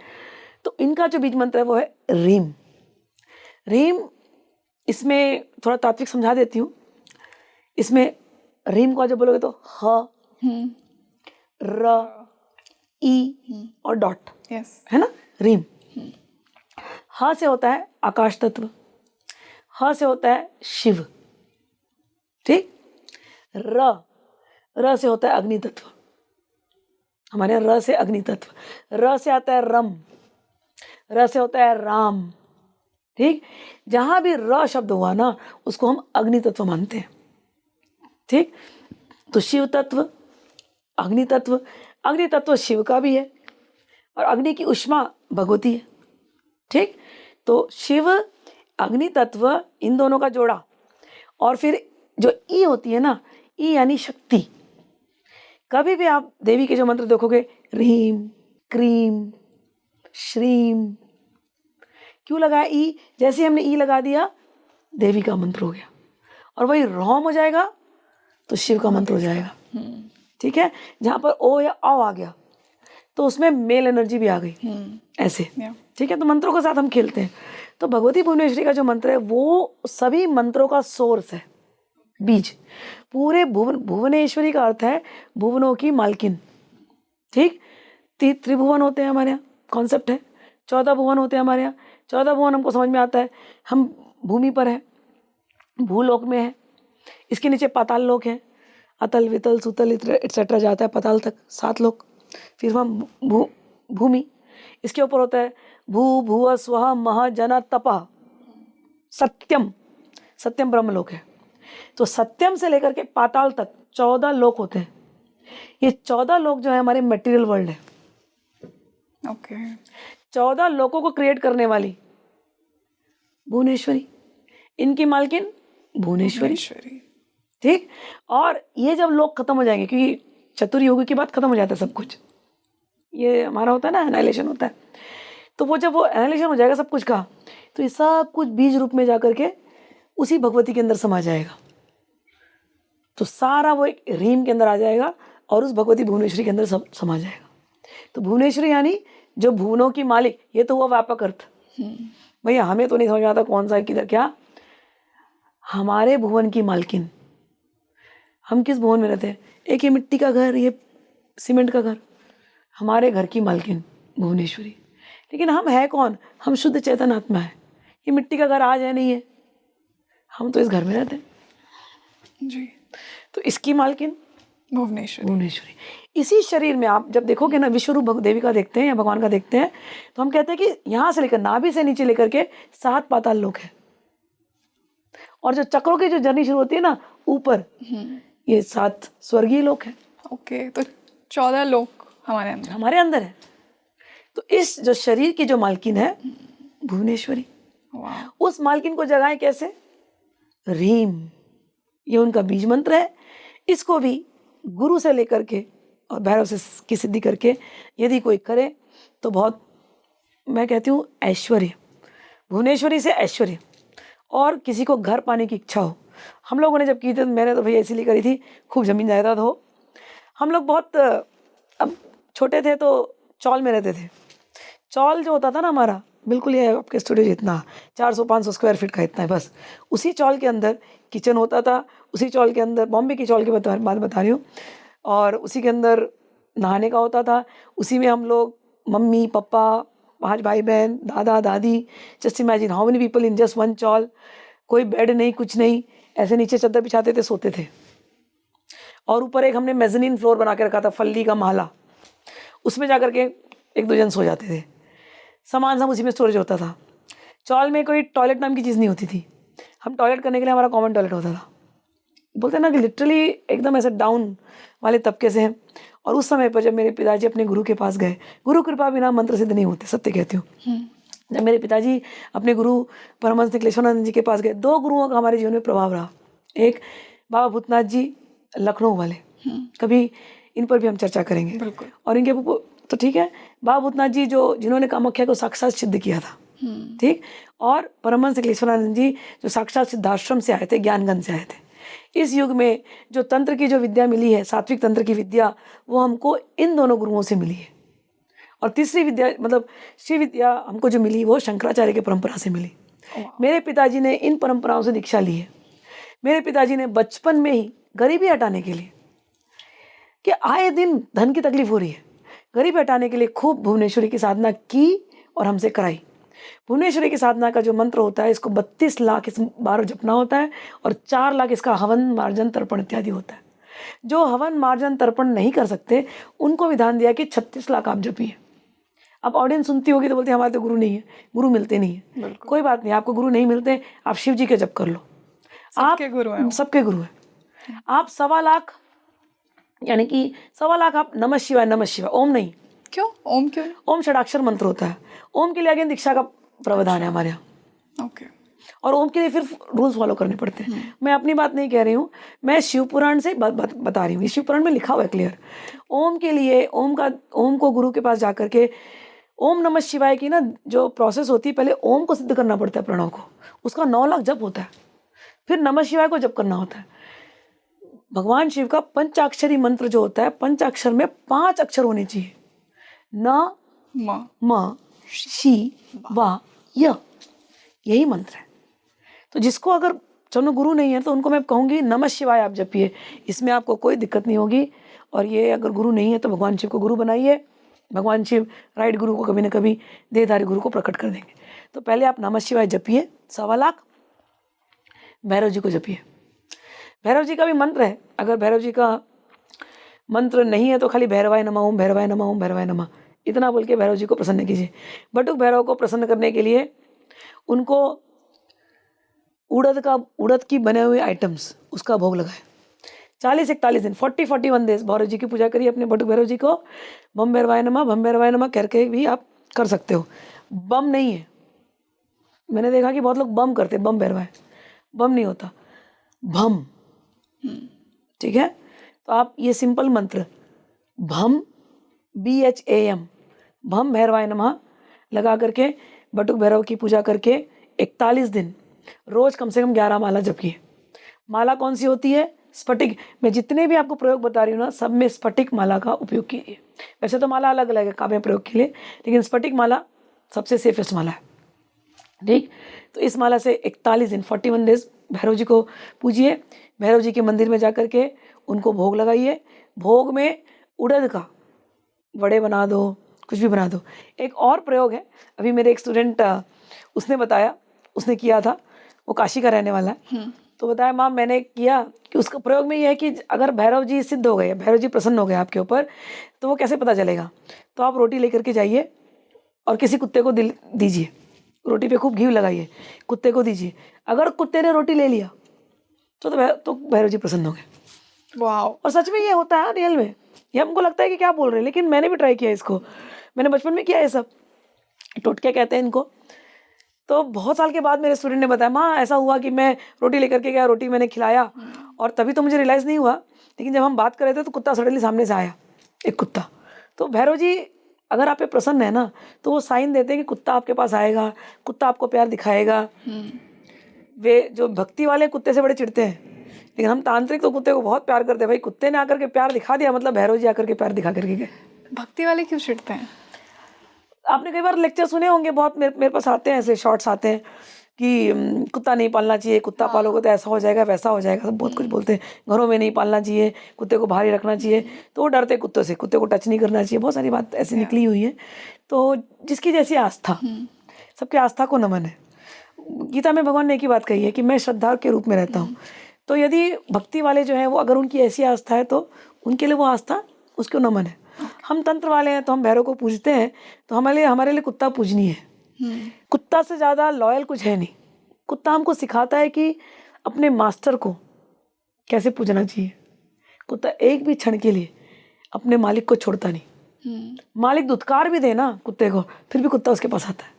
तो इनका जो बीज मंत्र है वो है रीम। रीम, इसमें थोड़ा तात्विक समझा देती हूँ। इसमें रीम को जब बोलोगे तो ह, र, ई और डॉट, है ना, रीम। ह से होता है आकाश तत्व, ह से होता है शिव, ठीक। र से होता है अग्नि तत्व, हमारे यहाँ र से अग्नि तत्व। र से आता है रम, र से होता है राम, ठीक। जहां भी र शब्द हुआ ना उसको हम अग्नि तत्व मानते हैं, ठीक। तो शिव तत्व, अग्नि तत्व, अग्नि तत्व शिव का भी है और अग्नि की उष्मा भगवती है, ठीक। तो शिव अग्नि तत्व, इन दोनों का जोड़ा। और फिर जो ई होती है ना, ई यानी शक्ति। कभी भी आप देवी के जो मंत्र देखोगे, रीम क्रीम श्रीम, क्यों लगाया ई? जैसे हमने ई लगा दिया देवी का मंत्र हो गया, और वही रोम हो जाएगा तो शिव का मंत्र हो जाएगा, ठीक है। जहाँ पर ओ या औ आ गया तो उसमें मेल एनर्जी भी आ गई, ऐसे, ठीक है। तो मंत्रों के साथ हम खेलते हैं। तो भगवती भुवनेश्वरी का जो मंत्र है वो सभी मंत्रों का सोर्स है, बीज। पूरे भुवनेश्वरी का अर्थ है भुवनों की मालकिन, ठीक। त्रिभुवन होते हैं हमारे यहाँ, कॉन्सेप्ट है। 14 भुवन होते हैं हमारे यहाँ। 14 भुवन हमको समझ में आता है, हम भूमि पर है, भूलोक में है, इसके नीचे पाताल लोक है, अतल वितल सुतल एटसेट्रा जाता है पाताल तक, 7 लोक। फिर हम भूमि, इसके ऊपर होता है भू भुव स्वः मह जन तपः सत्यम, सत्यम ब्रह्म लोक है। तो सत्यम से लेकर के पाताल तक 14 लोक होते हैं। ये 14 लोक जो है हमारे मटेरियल वर्ल्ड है, ओके। 14 लोकों को क्रिएट करने वाली भुवनेश्वरी, इनकी मालकिन भुवनेश्वरी, ठीक। और ये जब लोक खत्म हो जाएंगे, क्योंकि चतुर्युग के बाद खत्म हो जाता है सब कुछ, ये हमारा होता है ना, एनाइलेशन होता है। तो वो जब वो एनाइलेशन हो जाएगा सब कुछ का, तो ये सब कुछ बीज रूप में जाकर के उसी भगवती के अंदर समा जाएगा। तो सारा वो एक रीम के अंदर आ जाएगा और उस भगवती भुवनेश्वरी के अंदर सब समा जाएगा। तो भुवनेश्वरी यानी जो भुवनों की मालिक, ये तो हुआ व्यापक अर्थ। भैया हमें तो नहीं समझ में आता कौन सा किधर क्या, हमारे भुवन की मालकिन। हम किस भुवन में रहते हैं? एक ये मिट्टी का घर, ये सीमेंट का घर, हमारे घर की मालकिन भुवनेश्वरी। लेकिन हम है कौन? हम शुद्ध चेतन आत्मा है। ये मिट्टी का घर आज है नहीं है, हम तो इस घर में रहते हैं जी। तो इसकी मालकिन भुवनेश्वरी। इसी शरीर में आप जब देखोगे ना, विश्वरूप देवी का देखते हैं या भगवान का देखते हैं, तो हम कहते हैं कि यहाँ से लेकर नाभि से नीचे लेकर के 7 पाताल लोक है, और जो चक्रों की जो जर्नी शुरू होती है ना ऊपर, ये 7 स्वर्गीय लोक है। ओके, तो 14 लोक हमारे अंदर है। तो इस जो शरीर की जो मालकिन है भुवनेश्वरी, उस मालकिन को जगाएं कैसे? रीम, ये उनका बीज मंत्र है। इसको भी गुरु से लेकर के और भैरव से की सिद्धि करके यदि कोई करे तो बहुत, मैं कहती हूँ ऐश्वर्य, भुवनेश्वरी से ऐश्वर्य। और किसी को घर पाने की इच्छा हो हम लोगों ने जब की थी तो मैंने तो भैया इसीलिए करी थी, खूब ज़मीन जायदाद हो। हम लोग बहुत अब छोटे थे तो चौल में रहते थे। चौल जो होता था ना हमारा, बिल्कुल ये आपके स्टूडियो जितना 400-500 स्क्वायर फीट का इतना है बस। उसी चौल के अंदर किचन होता था, उसी चौल के अंदर, बॉम्बे की चौल की बात बता रही हूँ, और उसी के अंदर नहाने का होता था। उसी में हम लोग मम्मी पापा 5 भाई बहन, दादा दादी, just imagine how many people in just one chawl. कोई बेड नहीं, कुछ नहीं, ऐसे नीचे चादर बिछाते थे, सोते थे। और ऊपर एक हमने मेज़नीन फ्लोर बना के रखा था, फल्ली का माला, उसमें जा करके एक दो जन सो जाते थे। सामान सब उसी में स्टोरेज होता था। चौल में कोई टॉयलेट नाम की चीज़ नहीं होती थी। हम टॉयलेट करने के लिए हमारा कॉमन टॉयलेट होता था। बोलते हैं ना कि लिटरली एकदम ऐसे डाउन वाले तबके से हैं। और उस समय पर जब मेरे पिताजी अपने गुरु के पास गए, गुरु कृपा बिना मंत्र सिद्ध नहीं होते, सत्य कहती हूँ। जब मेरे पिताजी अपने गुरु परमहंस निकलेश्वरानंद जी के पास गए, 2 गुरुओं का हमारे जीवन में प्रभाव रहा। एक बाबा भूतनाथ जी लखनऊ वाले, कभी इन पर भी हम चर्चा करेंगे। बिल्कुल। और इनके तो ठीक है, बाबा भूतनाथ जी जिन्होंने कामाख्या को साक्षात सिद्ध किया था, ठीक। और परमहंस निकलेश्वरानंद जी जो साक्षात सिद्धाश्रम से आए थे, ज्ञानगंज से आए थे। इस युग में जो तंत्र की जो विद्या मिली है, सात्विक तंत्र की विद्या, वो हमको इन दोनों गुरुओं से मिली है। और तीसरी विद्या मतलब श्री विद्या हमको जो मिली वो शंकराचार्य की परंपरा से मिली। मेरे पिताजी ने इन परंपराओं से दीक्षा ली है। मेरे पिताजी ने बचपन में ही गरीबी हटाने के लिए, कि आए दिन धन की तकलीफ हो रही है, गरीबी हटाने के लिए खूब भुवनेश्वरी की साधना की और हमसे कराई। भुवनेश्वरी की साधना का जो मंत्र होता है, इसको 32 लाख इस बार जपना होता है, और 4 लाख इसका हवन मार्जन तर्पण इत्यादि होता है। जो हवन मार्जन तर्पण नहीं कर सकते उनको विधान दिया कि 36 लाख आप जपिए। अब ऑडियंस सुनती होगी तो बोलती है हमारे तो गुरु नहीं है, गुरु मिलते नहीं है। कोई बात नहीं, आपको गुरु नहीं मिलते, आप शिव जी के जप कर लो। सबके गुरु हैं, सबके गुरु हैं। आप 1.25 लाख, यानी कि 1.25 लाख आप नमः शिवाय, ओम नहीं। क्यों ओम क्यों? ओम षडाक्षर मंत्र होता है। ओम के लिए अगेन दीक्षा का प्रावधान है हमारे यहाँ। ओके। और ओम के लिए फिर रूल्स फॉलो करने पड़ते हैं। मैं अपनी बात नहीं कह रही हूँ, मैं शिव पुराण से बता रही हूँ। शिव पुराण में लिखा हुआ है क्लियर। ओम के लिए ओम को गुरु के पास जाकर के ओम नमः शिवाय की ना जो प्रोसेस होती है, पहले ओम को सिद्ध करना पड़ता है, प्रणव को, उसका 9 लाख जप होता है, फिर नमः शिवाय को जप करना होता है। भगवान शिव का पंचाक्षरी मंत्र जो होता है, पंचाक्षर में 5 अक्षर होने चाहिए, न म शी वा य, यही मंत्र है। तो जिसको अगर चलो गुरु नहीं है तो उनको मैं कहूँगी नमः शिवाय आप जपिए, इसमें आपको कोई दिक्कत नहीं होगी। और ये अगर गुरु नहीं है तो भगवान शिव को गुरु बनाइए। भगवान शिव राइट गुरु को कभी ना कभी देहधारी गुरु को प्रकट कर देंगे। तो पहले आप नमः शिवाय जपिए 1.25 लाख। भैरव जी को जपिए। भैरव जी का भी मंत्र है। अगर भैरव जी का मंत्र नहीं है तो खाली भैरवाय नमः, ओम भैरवाय नमः, ओम भैरवाय नमः, इतना बोल के भैरव जी को प्रसन्न कीजिए। बटुक भैरव को प्रसन्न करने के लिए उनको उड़द की बने हुए आइटम्स, उसका भोग लगाए। 40-41 दिन 40-41 डेज भैरव जी की पूजा करिए अपने बटुक भैरव जी को। बम भैरवाय नमः करके भी आप कर सकते हो। बम नहीं है, मैंने देखा कि बहुत लोग बम करते, बम भैरवाय, बम नहीं होता, भम, ठीक है। तो आप ये सिंपल मंत्र भम BHAM, भम भैरवाय नमः लगा करके बटुक भैरव की पूजा करके 41 दिन रोज कम से कम 11 माला जपिए। माला कौन सी होती है? स्फटिक। मैं जितने भी आपको प्रयोग बता रही हूँ ना, सब में स्फटिक माला का उपयोग कीजिए। वैसे तो माला अलग अलग है काव्य प्रयोग के लिए, लेकिन स्फटिक माला सबसे सेफेस्ट माला है, ठीक। तो इस माला से 41 दिन 41 डेज भैरव जी को पूजिए। भैरव जी के मंदिर में जा कर के उनको भोग लगाइए। भोग में उड़द का वड़े बना दो, कुछ भी बना दो। एक और प्रयोग है, अभी मेरे एक स्टूडेंट उसने बताया, उसने किया था, वो काशी का रहने वाला है। तो बताया माँ मैंने किया कि उसका प्रयोग में ये है कि अगर भैरव जी सिद्ध हो गए, भैरव जी प्रसन्न हो गए आपके ऊपर, तो वो कैसे पता चलेगा? तो आप रोटी लेकर के जाइए और किसी कुत्ते को दीजिए, रोटी पे खूब घी लगाइए, कुत्ते को दीजिए। अगर कुत्ते ने रोटी ले लिया तो भैरव जी प्रसन्न हो गए। वाओ। और सच में ये होता है रियल में। ये हमको लगता है कि क्या बोल रहे हैं, लेकिन मैंने भी ट्राई किया इसको। मैंने बचपन में किया ये सब, टोटके कहते हैं इनको। तो बहुत साल के बाद मेरे स्टूडेंट ने बताया माँ ऐसा हुआ कि मैं रोटी लेकर के गया, रोटी मैंने खिलाया और तभी तो मुझे रियलाइज़ नहीं हुआ, लेकिन जब हम बात कर रहे थे तो कुत्ता सडनली सामने से आया, एक कुत्ता। तो भैरव जी अगर आप पे प्रसन्न है ना, तो वो साइन देते हैं कि कुत्ता आपके पास आएगा, कुत्ता आपको प्यार दिखाएगा। वे जो भक्ति वाले कुत्ते से बड़े चिढ़ते हैं, लेकिन हम तांत्रिक तो कुत्ते को बहुत प्यार करते हैं। भाई कुत्ते ने आकर के प्यार दिखा दिया, मतलब भैरव जी आकर के प्यार दिखा करके गए। भक्ति वाले क्यों चिढ़ते हैं? आपने कई बार लेक्चर सुने होंगे, बहुत मेरे पास आते हैं ऐसे शॉर्ट्स आते हैं कि कुत्ता नहीं पालना चाहिए, कुत्ता पालोगे तो ऐसा हो जाएगा वैसा हो जाएगा, सब बहुत कुछ बोलते हैं। घरों में नहीं पालना चाहिए, कुत्ते को बाहर ही रखना चाहिए, तो वो डरते कुत्तों से, कुत्ते को टच नहीं करना चाहिए, बहुत सारी बात ऐसी निकली हुई है। तो जिसकी जैसी आस्था, सबकी आस्था को नमन है। गीता में भगवान ने एक ही बात कही है कि मैं श्रद्धा के रूप में रहता हूँ। तो यदि भक्ति वाले जो हैं वो अगर उनकी ऐसी आस्था है तो उनके लिए वो आस्था, उसको नमन है। हम तंत्र वाले हैं तो हम भैरव को पूजते हैं, तो हमारे लिए कुत्ता पूजनीय है। कुत्ता से ज़्यादा लॉयल कुछ है नहीं। कुत्ता हमको सिखाता है कि अपने मास्टर को कैसे पूजना चाहिए। कुत्ता एक भी क्षण के लिए अपने मालिक को छोड़ता नहीं। मालिक दुत्कार भी दे ना कुत्ते को, फिर भी कुत्ता उसके पास आता है।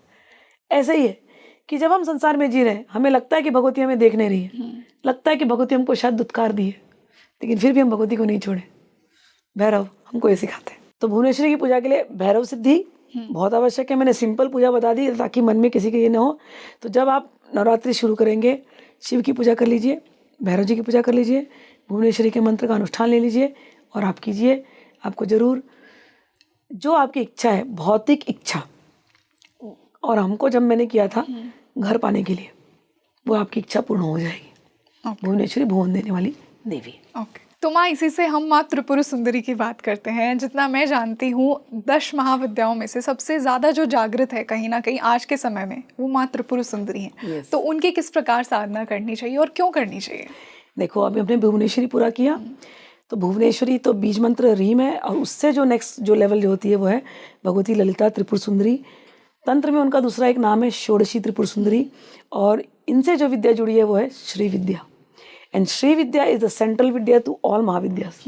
ऐसे ही है कि जब हम संसार में जी रहे हैं, हमें लगता है कि भगवती हमें देख नहीं रही है, लगता है कि भगवती हमको शायद दुत्कार दी है, लेकिन फिर भी हम भगवती को नहीं छोड़े। भैरव हमको ये सिखाते हैं। तो भुवनेश्वरी की पूजा के लिए भैरव सिद्धि बहुत आवश्यक है। मैंने सिंपल पूजा बता दी ताकि मन में किसी के ये ना हो। तो जब आप नवरात्रि शुरू करेंगे, शिव की पूजा कर लीजिए, भैरव जी की पूजा कर लीजिए, भुवनेश्वरी के मंत्र का अनुष्ठान ले लीजिए और आप कीजिए। आपको जरूर जो आपकी इच्छा है, भौतिक इच्छा, और हमको जब मैंने किया था घर पाने के लिए, वो आपकी इच्छा पूर्ण हो जाएगी। भुवनेश्वरी भुवन देने वाली देवी। ओके, तो माँ इसी से हम माँ त्रिपुर सुंदरी की बात करते हैं। जितना मैं जानती हूँ 10 महाविद्याओं में से सबसे ज़्यादा जो जागृत है कहीं ना कहीं आज के समय में, वो माँ त्रिपुर सुंदरी हैं। तो उनकी किस प्रकार साधना करनी चाहिए और क्यों करनी चाहिए? देखो, अभी हमने भुवनेश्वरी पूरा किया, तो भुवनेश्वरी तो बीज मंत्र रीम है, और उससे जो नेक्स्ट जो लेवल जो होती है वो है भगवती ललिता त्रिपुर सुंदरी। तंत्र में उनका दूसरा एक नाम है षोडशी त्रिपुर सुंदरी, और इनसे जो विद्या जुड़ी है वो है Shri Vidya. And Shri Vidya is the central Vidya to all Mahavidyas.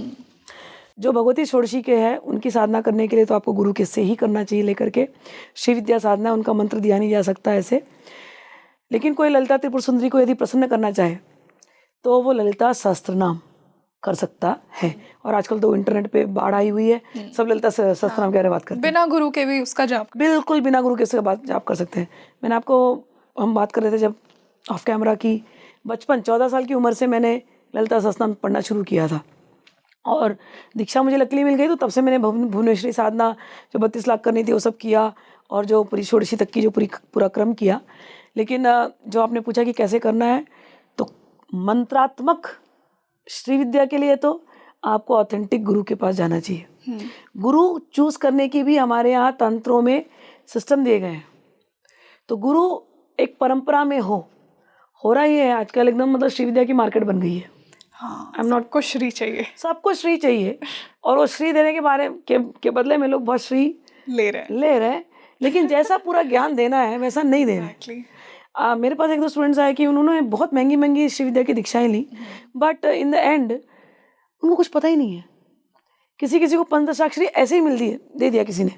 जो भगवती षोडशी के हैं उनकी साधना करने के लिए तो आपको गुरु के से ही करना चाहिए लेकर के। श्री विद्या साधना, उनका मंत्र दिया नहीं जा सकता ऐसे। लेकिन कोई ललिता त्रिपुर सुंदरी को यदि प्रसन्न करना चाहे तो वो ललिता सहस्त्र नाम कर सकता है। और आजकल तो इंटरनेट पे बाढ़ आई हुई है, सब ललिता सहस्त्र नाम के बारे में बात करते हैं। बिना गुरु के भी उसका जाप, बिल्कुल बिना गुरु के इसका जाप कर सकते हैं। मैंने आपको, हम बात कर रहे थे जब ऑफ कैमरा की, बचपन 14 साल की उम्र से मैंने ललिता सहस्त्रनाम पढ़ना शुरू किया था, और दीक्षा मुझे लकीली मिल गई, तो तब से मैंने भुवनेश्वरी साधना जो 32 लाख करनी थी वो सब किया, और जो पूरी षोडशी तक की जो पूरा क्रम किया। लेकिन जो आपने पूछा कि कैसे करना है, तो मंत्रात्मक श्री विद्या के लिए तो आपको ऑथेंटिक गुरु के पास जाना चाहिए। गुरु चूज करने की भी हमारे यहाँ तंत्रों में सिस्टम दिए गए हैं। तो गुरु एक परंपरा में हो रहा ही है आजकल, एकदम मतलब श्री विद्या की मार्केट बन गई है। हाँ, सबको श्री चाहिए, सबको श्री चाहिए, और वो श्री देने के बारे के बदले में लोग बहुत श्री ले रहे हैं, लेकिन जैसा पूरा ज्ञान देना है वैसा नहीं दे रहे। मेरे पास एक दो स्टूडेंट्स आए कि उन्होंने बहुत महंगी महंगी श्री विद्या की दीक्षाएं ली, बट इन द एंड उनको कुछ पता ही नहीं है। किसी को पंचदशाक्षरी ऐसे ही दे दिया किसी ने,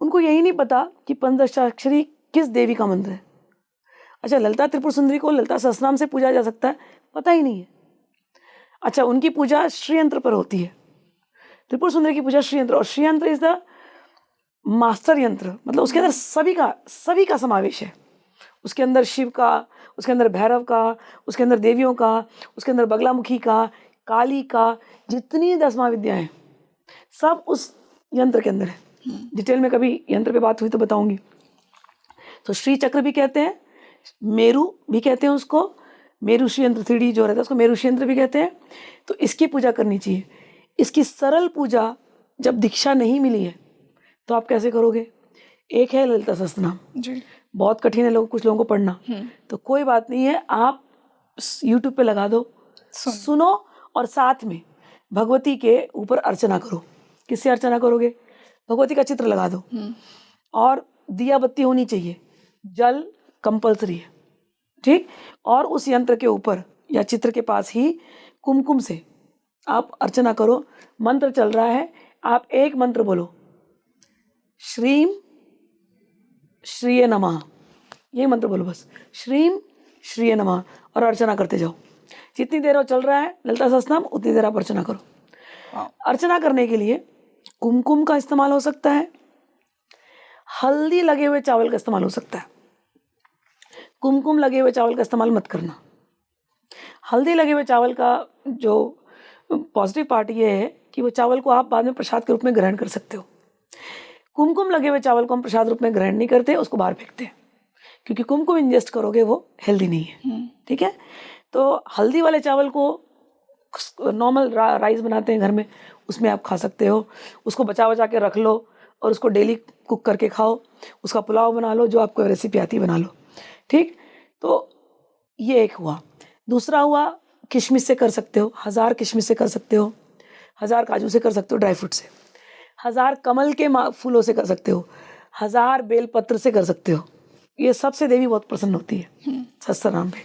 उनको यही नहीं पता कि पंचदशाक्षरी किस देवी का मंत्र है। अच्छा, ललिता त्रिपुर सुंदरी को ललिता सहस्त्रनाम से पूजा जा सकता है, पता ही नहीं है। अच्छा, उनकी पूजा श्रीयंत्र पर होती है, त्रिपुर सुंदरी की पूजा श्रीयंत्र, और श्रीयंत्र इज द मास्टर यंत्र, मतलब उसके अंदर सभी का समावेश है। उसके अंदर शिव का, उसके अंदर भैरव का, उसके अंदर देवियों का, उसके अंदर बगलामुखी का, काली का, जितनी 10 महाविद्याएं सब उस यंत्र के अंदर है। डिटेल में कभी यंत्र पे बात हुई तो बताऊंगी। तो श्री चक्र भी कहते हैं, मेरू भी कहते हैं उसको, मेरू श्री यंत्र 3D जो रहता है उसको मेरू श्री यंत्र भी कहते हैं। तो इसकी पूजा करनी चाहिए। इसकी सरल पूजा जब दीक्षा नहीं मिली है तो आप कैसे करोगे? एक है ललिता सहस्त्रनाम जी, बहुत कठिन है कुछ लोगों को पढ़ना, तो कोई बात नहीं है, आप YouTube पे लगा दो, सुनो, और साथ में भगवती के ऊपर अर्चना करो। किससे अर्चना करोगे? भगवती का चित्र लगा दो, और दिया बत्ती होनी चाहिए, जल कंपल्सरी है, ठीक। और उस यंत्र के ऊपर या चित्र के पास ही कुमकुम से आप अर्चना करो। मंत्र चल रहा है, आप एक मंत्र बोलो, श्रीम श्रीये नमः, ये मंत्र बोलो बस, श्रीम श्रीये नमः, और अर्चना करते जाओ। जितनी देर वो चल रहा है ललिता सहस्त्रनाम, उतनी देर आप अर्चना करो। अर्चना करने के लिए कुमकुम का इस्तेमाल हो सकता है, हल्दी लगे हुए चावल का इस्तेमाल हो सकता है। कुमकुम लगे हुए चावल का इस्तेमाल मत करना। हल्दी लगे हुए चावल का जो पॉजिटिव पार्ट ये है कि वो चावल को आप बाद में प्रसाद के रूप में ग्रहण कर सकते हो। कुमकुम लगे हुए चावल को हम प्रसाद रूप में ग्रहण नहीं करते, उसको बाहर फेंकते हैं, क्योंकि कुमकुम इंजेस्ट करोगे वो हेल्दी नहीं है। ठीक है, तो हल्दी वाले चावल को नॉर्मल राइस बनाते हैं घर में, उसमें आप खा सकते हो। उसको बचा के रख लो और उसको डेली कुक करके खाओ। उसका पुलाव बना लो, जो आपको रेसिपी आती है बना लो। ठीक, तो ये एक हुआ। दूसरा हुआ किशमिश से कर सकते हो, 1000 किशमिश से कर सकते हो, 1000 काजू से कर सकते हो, ड्राई फ्रूट से, 1000 कमल के फूलों से कर सकते हो, 1000 बेलपत्र से कर सकते हो। ये सबसे देवी बहुत प्रसन्न होती है सहस्त्र नाम पे।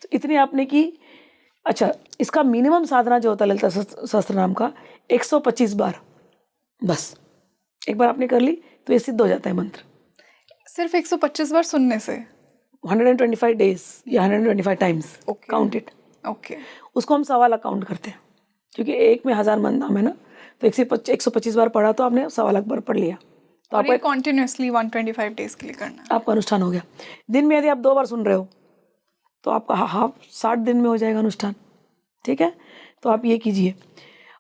तो इतनी आपने की। अच्छा, इसका मिनिमम साधना जो होता है ललिता सहस्त्र नाम का 125 बार, बस एक बार आपने कर ली तो ये सिद्ध हो जाता है मंत्र। सिर्फ 125 बार सुनने से? 125 डेज या 125 टाइम्स काउंट इट। ओके, उसको हम 1.25 लाख काउंट करते हैं, क्योंकि एक में 1000 नाम है ना, तो 125 बार पढ़ा तो आपने 1.25 लाख बार पढ़ लिया। तो आपको कंटिन्यूअसली 125 डेज के लिए करना है। आपका अनुष्ठान हो गया। दिन में यदि आप 2 बार सुन रहे हो तो आपका हाफ 60 दिन में हो जाएगा अनुष्ठान। ठीक है, तो आप ये कीजिए।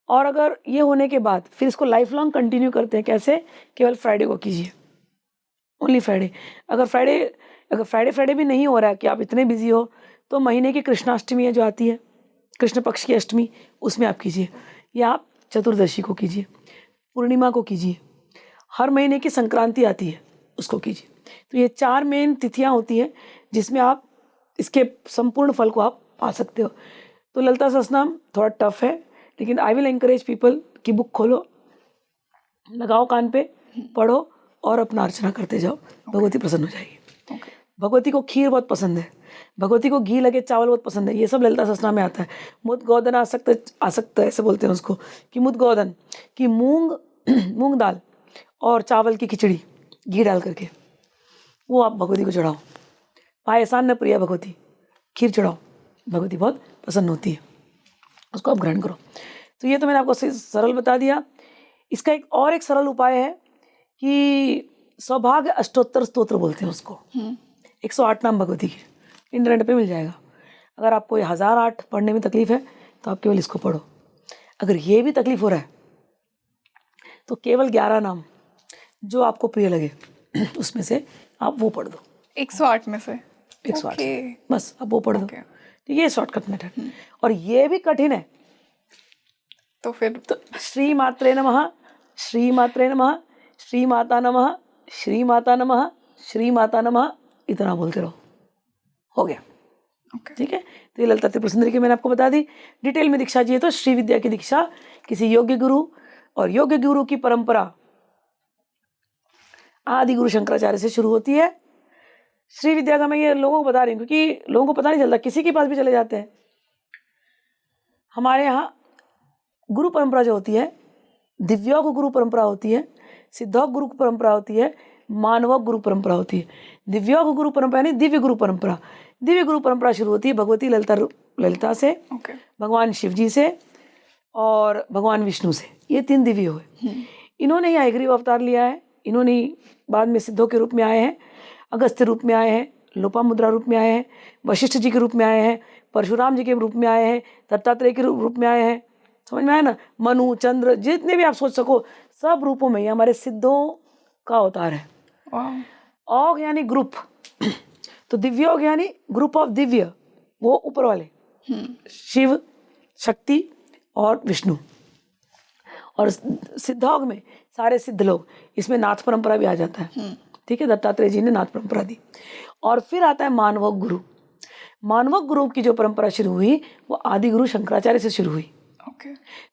और अगर ये होने के बाद फिर इसको लाइफ लॉन्ग कंटिन्यू करते हैं। कैसे? केवल फ्राइडे को कीजिए, ओनली फ्राइडे। अगर फ्राइडे भी नहीं हो रहा है कि आप इतने बिजी हो, तो महीने की कृष्णाष्टमी है जो आती है, कृष्ण पक्ष की अष्टमी, उसमें आप कीजिए, या आप चतुर्दशी को कीजिए, पूर्णिमा को कीजिए, हर महीने की संक्रांति आती है उसको कीजिए। तो ये 4 मेन तिथियां होती हैं जिसमें आप इसके संपूर्ण फल को आप पा सकते हो। तो ललिता सहस्त्रनाम थोड़ा टफ है, लेकिन आई विल एनकरेज पीपल कि बुक खोलो, लगाओ कान पे, पढ़ो और अपना अर्चना करते जाओ। भगवती प्रसन्न हो जाएगी। भगवती को खीर बहुत पसंद है, भगवती को घी लगे चावल बहुत पसंद है। ये सब ललिता सहस्त्रनाम में आता है। मुद गोदन आसक्त ऐसे बोलते हैं उसको, कि मुद गोदन कि मूंग दाल और चावल की खिचड़ी घी डाल करके वो आप भगवती को चढ़ाओ। पायसान न प्रिया भगवती, खीर चढ़ाओ, भगवती बहुत प्रसन्न होती है, उसको आप ग्रहण करो। तो ये तो मैंने आपको सरल बता दिया। इसका एक सरल उपाय है कि सौभाग्य अष्टोत्तर स्तोत्र बोलते हैं उसको। 108 नाम भगवती के इंटरनेट पे मिल जाएगा। अगर आपको 1008 पढ़ने में तकलीफ है तो आप केवल इसको पढ़ो। अगर ये भी तकलीफ हो रहा है तो केवल 11 नाम जो आपको प्रिय लगे उसमें से आप वो पढ़ दो। 108 में से 108 बस आप वो पढ़ दो। तो ये शॉर्टकट मेथड। और ये भी कठिन है, तो फिर तो श्री मात्रे नमः, श्री मात्रे नमः, श्री माता नमः, श्री माता नमः, श्री माता नमः, इतना बोलते रहो, हो गया। ठीक है, तो ये ललिता त्रिपुर सुंदरी की मैंने आपको बता दी। डिटेल में दीक्षा चाहिए तो श्री विद्या की दीक्षा किसी योग्य गुरु, और योग्य गुरु की परंपरा आदि गुरु शंकराचार्य से शुरू होती है। श्री विद्या का मैं ये लोगों को बता रही हूँ क्योंकि लोगों को पता नहीं चलता, किसी के पास भी चले जाते हैं। हमारे यहाँ गुरु परंपरा जो होती है, दिव्योग गुरु परंपरा होती है, सिद्धोग गुरु परंपरा होती है, मानवोग गुरु परंपरा होती है। दिव्योग गुरु परंपरा यानी दिव्य गुरु परंपरा। दिव्य गुरु परंपरा शुरू होती है भगवती ललिता से, भगवान शिव जी से और भगवान विष्णु से। ये 3 दिव्य हुए। इन्होंने ही हयग्रीव अवतार लिया है, इन्होंने बाद में सिद्धों के रूप में आए हैं, अगस्त्य रूप में आए हैं, लोपामुद्रा रूप में आए हैं, वशिष्ठ जी के रूप में आए हैं, परशुराम जी के रूप में आए हैं, दत्तात्रेय के रूप में आए हैं। समझ में आया ना? मनु, चंद्र, जितने भी आप सोच सको सब रूपों में ये हमारे सिद्धों का अवतार है। औग यानी ग्रुप, तो दिव्योग यानी ग्रुप ऑफ दिव्य, वो ऊपर वाले शिव, शक्ति और विष्णु। और सिद्धोग में सारे सिद्ध लोग, इसमें नाथ परंपरा भी आ जाता है। ठीक है, दत्तात्रेय जी ने नाथ परंपरा दी। और फिर आता है मानवोग गुरु। मानवोग गुरु की जो परंपरा शुरू हुई वो आदि गुरु शंकराचार्य से शुरू हुई।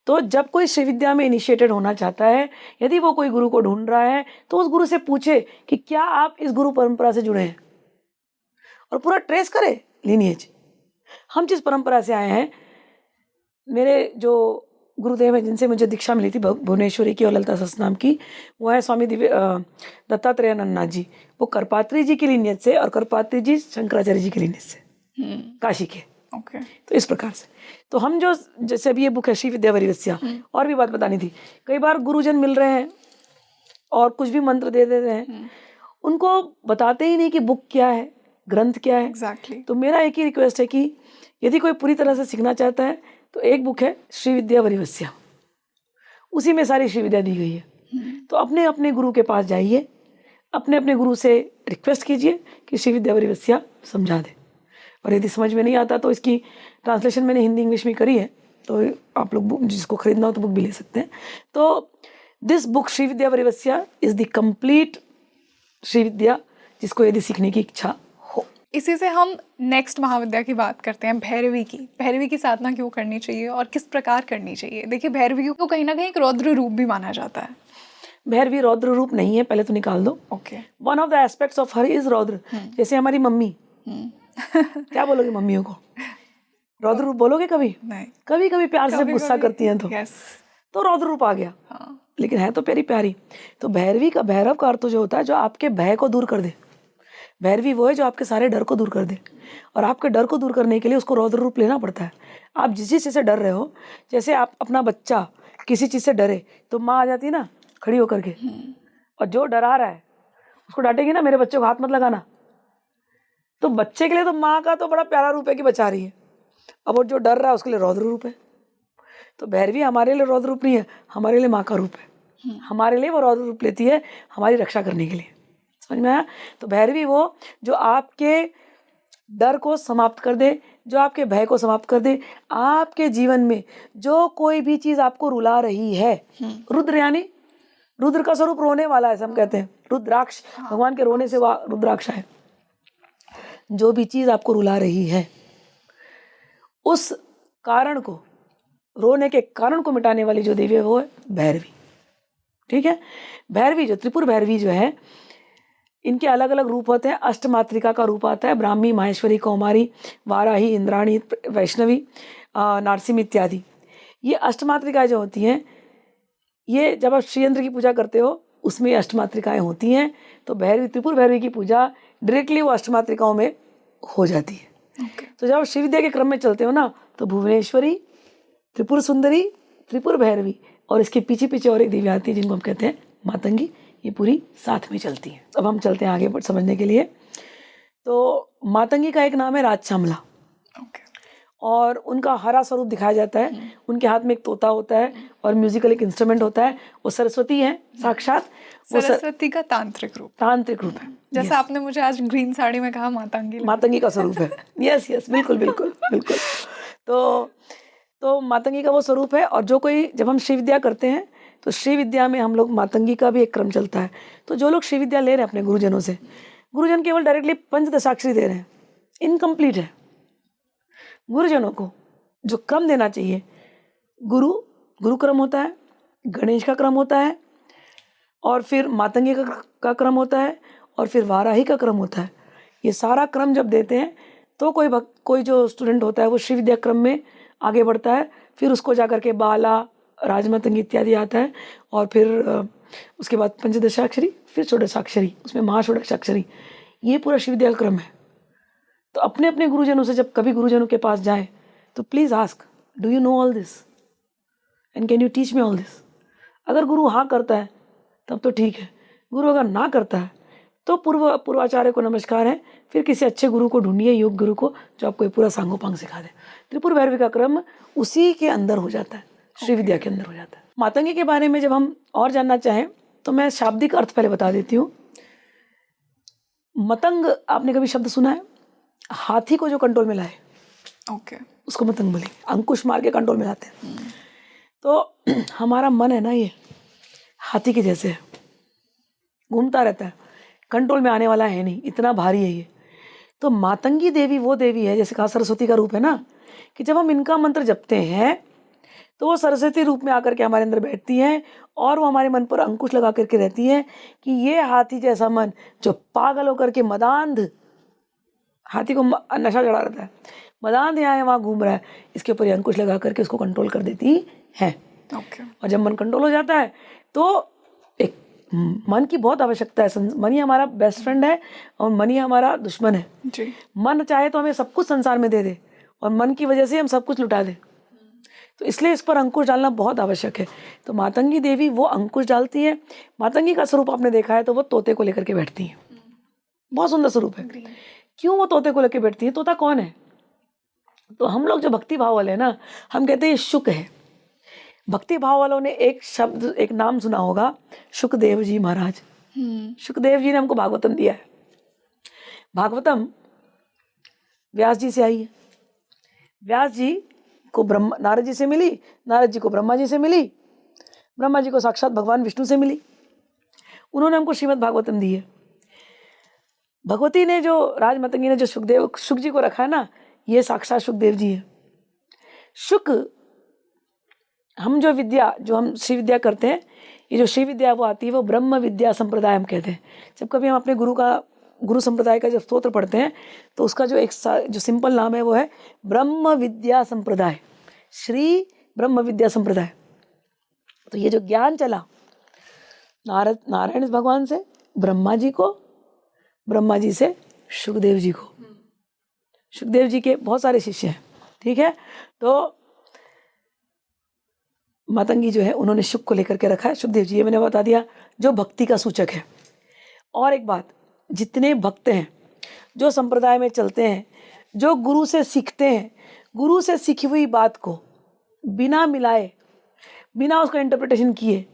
तो जब कोई श्री विद्या में इनिशिएटेड होना चाहता है, यदि वो कोई गुरु को ढूंढ रहा है, तो उस गुरु से पूछे कि क्या आप इस गुरु परंपरा से जुड़े हैं, और पूरा ट्रेस करे लीनिएज। हम जिस परंपरा से आए हैं, मेरे जो गुरुदेव हैं जिनसे मुझे दीक्षा मिली थी भुवनेश्वरी की और ललिता सहस्त्रनाम की, वो है स्वामी दत्तात्रेयानंद जी। वो करपात्री जी की लीनियज से, और करपात्री जी शंकराचार्य जी की लीनियज से, काशी के। तो इस प्रकार से तो हम जो, जैसे अभी ये बुक है श्री विद्या वरिवस्या, और भी बात बतानी थी। कई बार गुरुजन मिल रहे हैं और कुछ भी मंत्र दे देते हैं, उनको बताते ही नहीं कि बुक क्या है, ग्रंथ क्या है। एग्जैक्टली। तो मेरा एक ही रिक्वेस्ट है कि यदि कोई पूरी तरह से सीखना चाहता है तो एक बुक है श्री विद्या वरिवस्या, उसी में सारी श्री विद्या दी गई है। तो अपने अपने गुरु के पास जाइए, अपने अपने गुरु से रिक्वेस्ट कीजिए कि श्री विद्या वरिवस्या समझा दे। और यदि समझ में नहीं आता तो इसकी ट्रांसलेशन मैंने हिंदी इंग्लिश में करी है, तो आप लोग बुक जिसको खरीदना हो तो बुक भी ले सकते हैं। तो this book Shri Vidya Varivasya is the complete Shri Vidya, जिसको यदि सीखने की इच्छा हो। इसी से हम नेक्स्ट महाविद्या की बात करते हैं, भैरवी की। भैरवी की साधना क्यों करनी चाहिए और किस प्रकार करनी चाहिए? देखिए, भैरवी को कहीं ना कहीं एक रौद्र रूप भी माना जाता है। भैरवी रौद्र रूप नहीं है, पहले तो निकाल दो। Okay. One of the aspects of her is रौद्र। जैसे हमारी मम्मी, क्या बोलोगे मम्मियों को? रौद्र रूप बोलोगे कभी? नहीं। कभी कभी प्यार से गुस्सा करती हैं यस, तो रौद्र रूप आ गया। हाँ। लेकिन है तो प्यारी प्यारी। तो भैरवी का, भैरव का अर्थ जो होता है जो आपके भय को दूर कर दे। भैरवी वो है जो आपके सारे डर को दूर कर दे, और आपके डर को दूर करने के लिए उसको रौद्र रूप लेना पड़ता है। आप जिस चीज़ से डर रहे हो, जैसे आप अपना बच्चा किसी चीज़ से डरे तो माँ आ जाती है ना खड़ी होकर के, और जो डरा रहा है उसको डांटेगी ना, मेरे बच्चे को हाथ मत लगाना। तो बच्चे के लिए तो माँ का तो बड़ा प्यारा रूप है कि बचा रही है, अब वो जो डर रहा है उसके लिए रौद्र रूप है। तो भैरवी हमारे लिए रौद्र रूप नहीं है, हमारे लिए माँ का रूप है। हमारे लिए वो रौद्र रूप लेती है हमारी रक्षा करने के लिए। समझ में आया? तो भैरवी वो जो आपके डर को समाप्त कर दे, जो आपके भय को समाप्त कर दे। आपके जीवन में जो कोई भी चीज़ आपको रुला रही है, रुद्र यानी रुद्र का स्वरूप रोने वाला है, हम कहते हैं रुद्राक्ष, भगवान के रोने से वह रुद्राक्ष है। जो भी चीज़ आपको रुला रही है, उस कारण को, रोने के कारण को मिटाने वाली जो देवी है वो है भैरवी। ठीक है? भैरवी जो त्रिपुर भैरवी जो है, इनके अलग अलग रूप होते हैं। अष्टमात्रिका का रूप आता है, ब्राह्मी, माहेश्वरी, कौमारी, वाराही, इंद्राणी, वैष्णवी, नारसिम इत्यादि। ये अष्टमात्रिकाएं जो होती हैं, ये जब आप श्रीयंत्र की पूजा करते हो उसमें अष्टमात्रिकाएं होती हैं। तो भैरवी, त्रिपुर भैरवी की पूजा डायरेक्टली वो अष्टमात्रिकाओं में हो जाती है। तो जब आप श्री विद्या के क्रम में चलते हो ना, तो भुवनेश्वरी, त्रिपुर सुंदरी, त्रिपुर भैरवी, और इसके पीछे पीछे और एक देवी आती है जिनको हम कहते हैं मातंगी। ये पूरी साथ में चलती है। अब हम चलते हैं आगे पर समझने के लिए। तो मातंगी का एक नाम है राजश्यामला, और उनका हरा स्वरूप दिखाया जाता है। उनके हाथ में एक तोता होता है और म्यूजिकल एक इंस्ट्रूमेंट होता है। वो सरस्वती है साक्षात, वो सरस्वती का तांत्रिक रूप है। जैसा आपने मुझे आज ग्रीन साड़ी में कहा, मातंगी का स्वरूप है। यस यस, बिल्कुल बिल्कुल बिल्कुल। तो मातंगी का वो स्वरूप है। और जो कोई, जब हम श्री विद्या करते हैं तो श्री विद्या में हम लोग मातंगी का भी एक क्रम चलता है। तो जो लोग श्री विद्या ले रहे हैं अपने गुरुजनों से, गुरुजन केवल डायरेक्टली पंचदशाक्षरी दे रहे हैं, इनकम्प्लीट है। गुरुजनों को जो क्रम देना चाहिए, गुरु क्रम होता है, गणेश का क्रम होता है, और फिर मातंगी का क्रम होता है, और फिर वाराही का क्रम होता है। ये सारा क्रम जब देते हैं तो कोई जो स्टूडेंट होता है वो श्री विद्या क्रम में आगे बढ़ता है। फिर उसको जा करके बाला, राजमातंगी इत्यादि आता है, और फिर उसके बाद पंचदशाक्षरी, फिर षोडशाक्षरी, उसमें महाषोडशाक्षरी। ये पूरा श्री विद्या का क्रम है। तो अपने अपने गुरुजनों से जब कभी गुरुजनों के पास जाएं तो please ask, do you know all this and can you teach me all this. अगर गुरु हाँ करता है तब तो ठीक है, गुरु अगर ना करता है तो पूर्वाचार्य को नमस्कार है, फिर किसी अच्छे गुरु को ढूंढिए, योग गुरु को, जो आपको पूरा सांगोपांग सिखा दे। त्रिपुर भैरवी का क्रम उसी के अंदर हो जाता है, श्री विद्या के अंदर हो जाता है। मातंगी के बारे में जब हम और जानना चाहें तो मैं शाब्दिक अर्थ पहले बता देती हूँ। मतंग, आपने कभी शब्द सुना है? हाथी को जो कंट्रोल में लाए, उसको मतंग बोले। अंकुश मार के कंट्रोल में लाते हैं। तो हमारा मन है ना, ये हाथी के जैसे है, घूमता रहता है, कंट्रोल में आने वाला है नहीं, इतना भारी है ये। तो मातंगी देवी वो देवी है, जैसे कहा सरस्वती का रूप है ना, कि जब हम इनका मंत्र जपते हैं तो वो सरस्वती रूप में आकर के हमारे अंदर बैठती हैं, और वो हमारे मन पर अंकुश लगा करके रहती हैं कि ये हाथी जैसा मन जो पागल होकर के मदांध, हाथी को नशा चढ़ा रहता है, मदांध यहाँ है वहाँ घूम रहा है, इसके ऊपर अंकुश लगा करके उसको कंट्रोल कर देती है। और जब मन कंट्रोल हो जाता है तो एक मन की बहुत आवश्यकता है। मन ही हमारा बेस्ट फ्रेंड है और मन ही हमारा दुश्मन है जी। मन चाहे तो हमें सब कुछ संसार में दे दे, और मन की वजह से हम सब कुछ लुटा दें। तो इसलिए इस पर अंकुश डालना बहुत आवश्यक है। तो मातंगी देवी वो अंकुश डालती है। मातंगी का स्वरूप आपने देखा है तो वो तोते को लेकर के बैठती है, बहुत सुंदर स्वरूप है। क्यों वो तोते को लेके बैठती है? तोता कौन है? तो हम लोग जो भक्ति भाव वाले हैं ना, हम कहते हैं ये शुक है। भक्ति भाव वालों ने एक शब्द, एक नाम सुना होगा, शुकदेव जी महाराज। शुकदेव जी ने हमको भागवतम दिया है। भागवतम व्यास जी से आई है। व्यास जी को नारद जी से मिली, नारद जी को ब्रह्मा जी से मिली, ब्रह्मा जी को साक्षात भगवान विष्णु से मिली। उन्होंने हमको श्रीमद् भागवतम दी है। भगवती ने जो, राजमातंगी ने जो शुक जी को रखा है ना, ये साक्षात शुकदेव जी है। शुक, हम जो विद्या, जो हम श्री विद्या करते हैं, ये जो श्री विद्या वो आती है, वो ब्रह्म विद्या संप्रदाय हम कहते हैं। जब कभी हम अपने गुरु संप्रदाय का जब स्तोत्र पढ़ते हैं, तो उसका जो जो सिंपल नाम है वो है ब्रह्म विद्या संप्रदाय, श्री ब्रह्म विद्या संप्रदाय। तो ये जो ज्ञान चला नारायण भगवान से ब्रह्मा जी को, ब्रह्मा जी से शुकदेव जी को। शुकदेव जी के बहुत सारे शिष्य हैं, ठीक है। तो मातंगी जो है, उन्होंने शुक को लेकर के रखा है, शुकदेव जी, ये मैंने बता दिया, जो भक्ति का सूचक है। और एक बात, जितने भक्त हैं जो संप्रदाय में चलते हैं, जो गुरु से सीखते हैं, गुरु से सीखी हुई बात को बिना मिलाए, बिना उसका इंटरप्रिटेशन किए,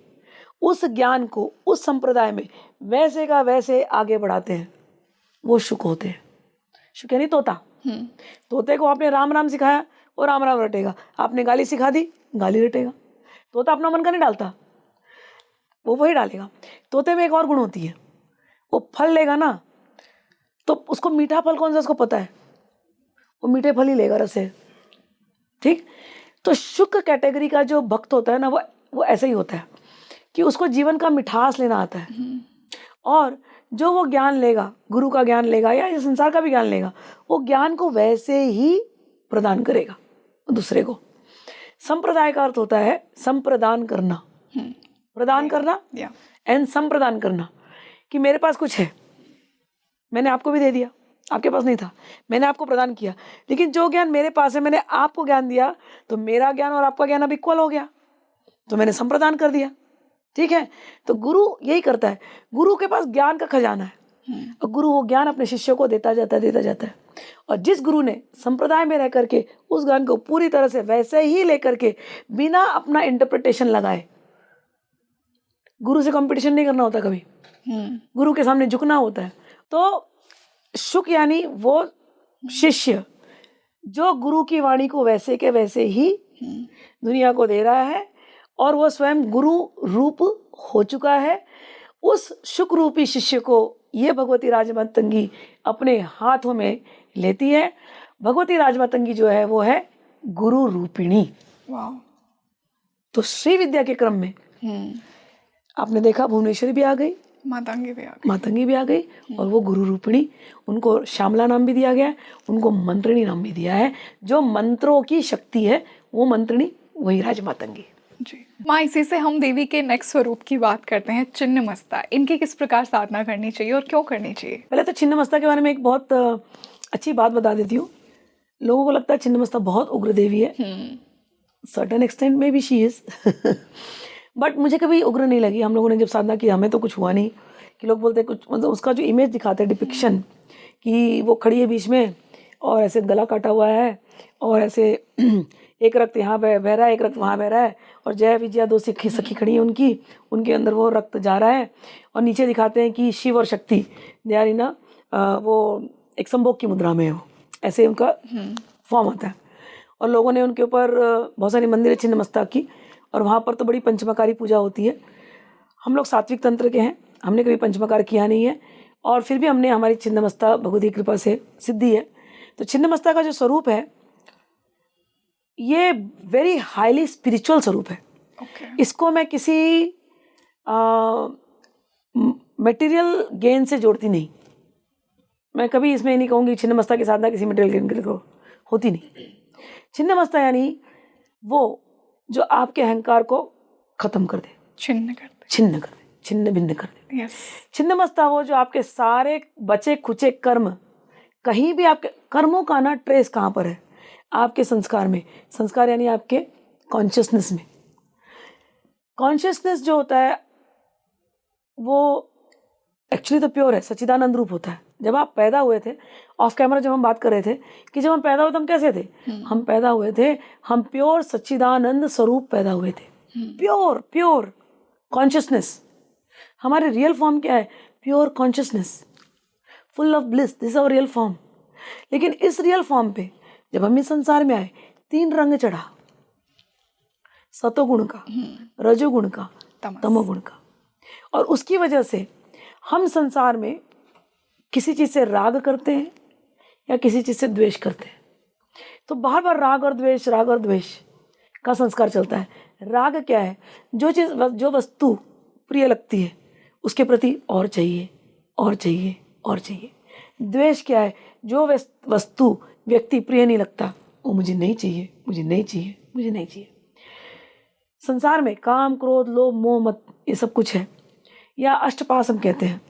उस ज्ञान को उस संप्रदाय में वैसे का वैसे आगे बढ़ाते हैं, वो शुक होते हैं। शुक यानी तोता। तोते को आपने राम राम सिखाया, वो राम राम रटेगा। आपने गाली सिखा दी, गाली रटेगा। तोता अपना मन का नहीं डालता, वो वही डालेगा। तोते में एक और गुण होती है, वो फल लेगा ना, तो उसको मीठा फल कौन सा उसको पता है, वो मीठे फल ही लेगा, रस है, ठीक। तो शुक कैटेगरी का जो भक्त होता है ना, वो ऐसा ही होता है कि उसको जीवन का मिठास लेना आता है। और जो वो ज्ञान लेगा, गुरु का ज्ञान लेगा या संसार का भी ज्ञान लेगा, वो ज्ञान को वैसे ही प्रदान करेगा दूसरे को। संप्रदाय का अर्थ होता है संप्रदान करना, प्रदान करना एंड संप्रदान करना, कि मेरे पास कुछ है, मैंने आपको भी दे दिया, आपके पास नहीं था, मैंने आपको प्रदान किया, लेकिन जो ज्ञान मेरे पास है, मैंने आपको ज्ञान दिया, तो मेरा ज्ञान और आपका ज्ञान अब इक्वल हो गया, तो मैंने संप्रदान कर दिया, ठीक है। तो गुरु यही करता है, गुरु के पास ज्ञान का खजाना है, और गुरु वो ज्ञान अपने शिष्यों को देता जाता है। और जिस गुरु ने संप्रदाय में रह करके उस ज्ञान को पूरी तरह से वैसे ही लेकर के बिना अपना इंटरप्रिटेशन लगाए, गुरु से कंपटीशन नहीं करना होता कभी, गुरु के सामने झुकना होता है। तो शुक यानी वो शिष्य जो गुरु की वाणी को वैसे के वैसे ही दुनिया को दे रहा है, और वो स्वयं गुरु रूप हो चुका है। उस शुक रूपी शिष्य को ये भगवती राजमातंगी अपने हाथों में लेती है। भगवती राजमातंगी जो है वो है गुरु रूपिणी। तो श्री विद्या के क्रम में आपने देखा भुवनेश्वरी भी आ गई, मातंगी भी आ गई, और वो गुरु रूपिणी, उनको श्यामला नाम भी दिया गया है, उनको मंत्रिणी नाम भी दिया है। जो मंत्रों की शक्ति है वो मंत्रिणी, वही राजमातंगी जी। माँ, इसी से हम देवी के नेक्स्ट स्वरूप की बात करते हैं, छिन्नमस्ता। इनकी किस प्रकार साधना करनी चाहिए और क्यों करनी चाहिए? पहले तो छिन्नमस्ता के बारे में एक बहुत अच्छी बात बता देती हूँ। लोगों को लगता है छिन्नमस्ता बहुत उग्र देवी है, सर्टेन एक्सटेंट में भी शी इज बट मुझे कभी उग्र नहीं लगी। हम लोगों ने जब साधना की, हमें तो कुछ हुआ नहीं, कि लोग बोलते कुछ, मतलब उसका जो इमेज दिखाते हैं, डिपिक्शन, कि वो खड़ी है बीच में और ऐसे गला काटा हुआ है, और ऐसे एक रक्त यहाँ बह रहा है, एक रक्त वहाँ बह रहा है, और जय विजया दो सखी खड़ी है उनकी, उनके अंदर वो रक्त जा रहा है, और नीचे दिखाते हैं कि शिव और शक्ति दयारी ना, वो एक संभोग की मुद्रा में है, वो ऐसे उनका फॉर्म आता है। और लोगों ने उनके ऊपर बहुत सारी मंदिर छिन्नमस्ता की, और वहाँ पर तो बड़ी पंचमकारी पूजा होती है। हम लोग सात्विक तंत्र के हैं, हमने कभी पंचमकार किया नहीं है, और फिर भी हमने, हमारी छिन्नमस्ता भगवती कृपा से सिद्धि है। तो छिन्नमस्ता का जो स्वरूप है ये वेरी हाईली स्पिरिचुअल स्वरूप है। इसको मैं किसी मटेरियल गेन से जोड़ती नहीं। मैं कभी इसमें नहीं कहूँगी छिन्नमस्ता की साधना किसी मटेरियल गेन के लिए होती नहीं। छिन्नमस्ता यानी वो जो आपके अहंकार को खत्म कर दे, छिन्न कर दे, छिन्न भिन्न कर दे। छिन्नमस्ता वो जो आपके सारे बचे खुचे कर्म, कहीं भी आपके कर्मों का ना ट्रेस कहाँ पर है, आपके संस्कार में। संस्कार यानी आपके कॉन्शियसनेस में। कॉन्शियसनेस जो होता है वो एक्चुअली तो प्योर है, सच्चिदानंद रूप होता है, जब आप पैदा हुए थे, ऑफ कैमरा जब हम बात कर रहे थे कि जब हम पैदा हुए तो हम कैसे थे, हम पैदा हुए थे, हम प्योर सच्चिदानंद स्वरूप पैदा हुए थे, प्योर प्योर कॉन्शियसनेस। हमारे रियल फॉर्म क्या है? Pure consciousness, full of bliss, this our real form. लेकिन इस रियल फॉर्म पे जब हम इस संसार में आए, 3 रंग चढ़ा, सतोगुण का, रजोगुण का, तमोगुण का। और उसकी वजह से हम संसार में किसी चीज़ से राग करते हैं या किसी चीज़ से द्वेष करते हैं। तो बार बार राग और द्वेष का संस्कार चलता है। राग क्या है? जो वस्तु प्रिय लगती है उसके प्रति और चाहिए और चाहिए और चाहिए। द्वेष क्या है? जो वस्तु व्यक्ति प्रिय नहीं लगता, वो मुझे नहीं चाहिए, मुझे नहीं चाहिए, मुझे नहीं चाहिए। संसार में काम, क्रोध, लोभ, मोह, मत, ये सब कुछ है। या अष्टपाश हम कहते हैं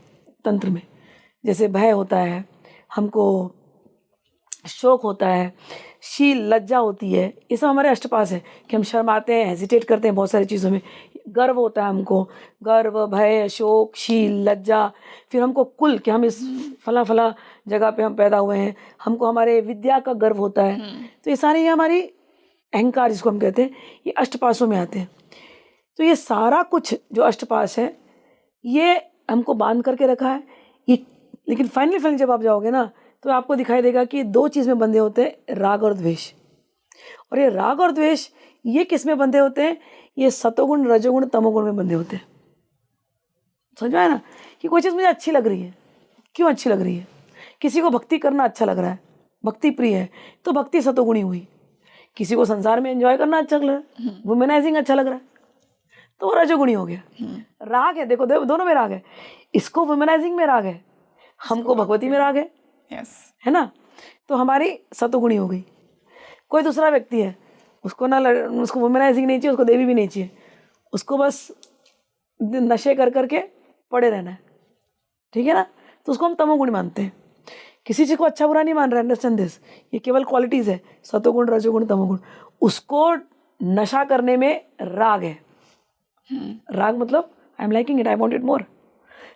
तंत्र में। जैसे भय होता है, हमको शोक होता है, शील, लज्जा होती है, ये सब हमारे अष्टपाश है कि हम शर्माते हैं, हेजिटेट करते हैं बहुत सारी चीज़ों में। गर्व होता है हमको, गर्व, भय, शोक, शील, लज्जा। फिर हमको कुल कि हम इस फला जगह पे हम पैदा हुए हैं, हमको हमारे विद्या का गर्व होता है। तो ये सारी हमारी अहंकार जिसको हम कहते हैं, ये अष्टपाशों में आते हैं। तो ये सारा कुछ जो अष्टपाश है ये हमको बांध करके रखा है ये। लेकिन फाइनली जब आप जाओगे ना तो आपको दिखाई देगा कि 2 चीज़ में बंधे होते हैं, राग और द्वेष। और ये राग और द्वेष ये किस में बंधे होते हैं? ये सतोगुण, रजोगुण, तमोगुण में बंधे होते हैं। समझ में आया ना कि कोई चीज़ मुझे अच्छी लग रही है, क्यों अच्छी लग रही है? किसी को भक्ति करना अच्छा लग रहा है, भक्ति प्रिय है, तो भक्ति सतोगुणी हुई। किसी को संसार में एंजॉय करना अच्छा लग रहा है, वुमेनाइजिंग अच्छा लग रहा है, तो वो रजोगुणी हो गया। राग है, देखो दोनों में राग है। इसको वुमेनाइजिंग में राग है, हमको भगवती में राग है, है ना? तो हमारी सतोगुणी हो गई। कोई दूसरा व्यक्ति है, उसको उसको वुमेनाइजिंग नहीं चाहिए, उसको देवी भी नहीं चाहिए, उसको बस नशे कर करके पड़े रहना है, ठीक है ना? तो उसको हम तमोगुणी मानते हैं। किसी चीज़ को अच्छा बुरा नहीं मान रहा है, अंडरस्टैंड दिस। ये केवल क्वालिटीज़ है, सतोगुण, रजोगुण, तमोगुण। उसको नशा करने में राग है। राग मतलब I am liking it, I want it more,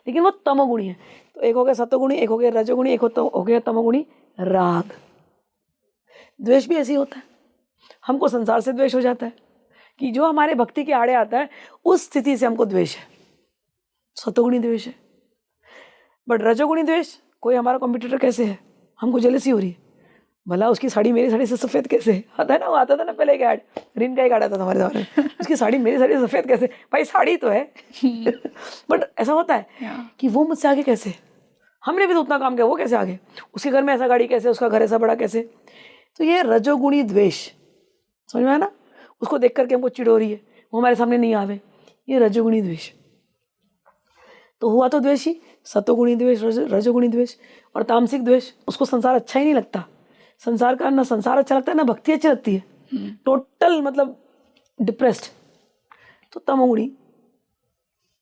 लेकिन वो तमोगुणी है। तो एक हो गया सतोगुणी, एक हो गया रजोगुणी, एक हो गया तमोगुणी, राग। द्वेष भी ऐसे ही होता है, हमको संसार से द्वेष हो जाता है कि जो हमारे भक्ति के आड़े आता है उस स्थिति से हमको द्वेष है, सतोगुणी द्वेष है। बट रजोगुणी द्वेष, कोई हमारा कॉम्पिटिटर कैसे है, हमको जेलसी हो रही है, भला उसकी साड़ी मेरी साड़ी से सफ़ेद कैसे है? आता है ना, वो आता था ना पहले एक ऐड, रिन का एक ऐड आता था हमारे ज़माने में, उसकी साड़ी मेरी साड़ी से सफ़ेद कैसे? भाई साड़ी तो है बट ऐसा होता है कि वो मुझसे आगे कैसे, हमने भी तो उतना काम किया, वो कैसे आगे, उसके घर में ऐसा गाड़ी कैसे, उसका घर ऐसा बड़ा कैसे? तो ये रजोगुणी द्वेष, समझ में आया ना? उसको देख करके हमको चिढ़ हो रही है, वो हमारे सामने नहीं आवे, ये रजोगुणी द्वेष। तो हुआ तो द्वेष ही, सतोगुणी द्वेष, रजोगुणी द्वेष। और तामसिक द्वेष, उसको संसार अच्छा ही नहीं लगता, संसार का ना संसार अच्छा लगता है ना भक्ति अच्छी लगती है, टोटल मतलब डिप्रेस्ड। तो तमोगुणी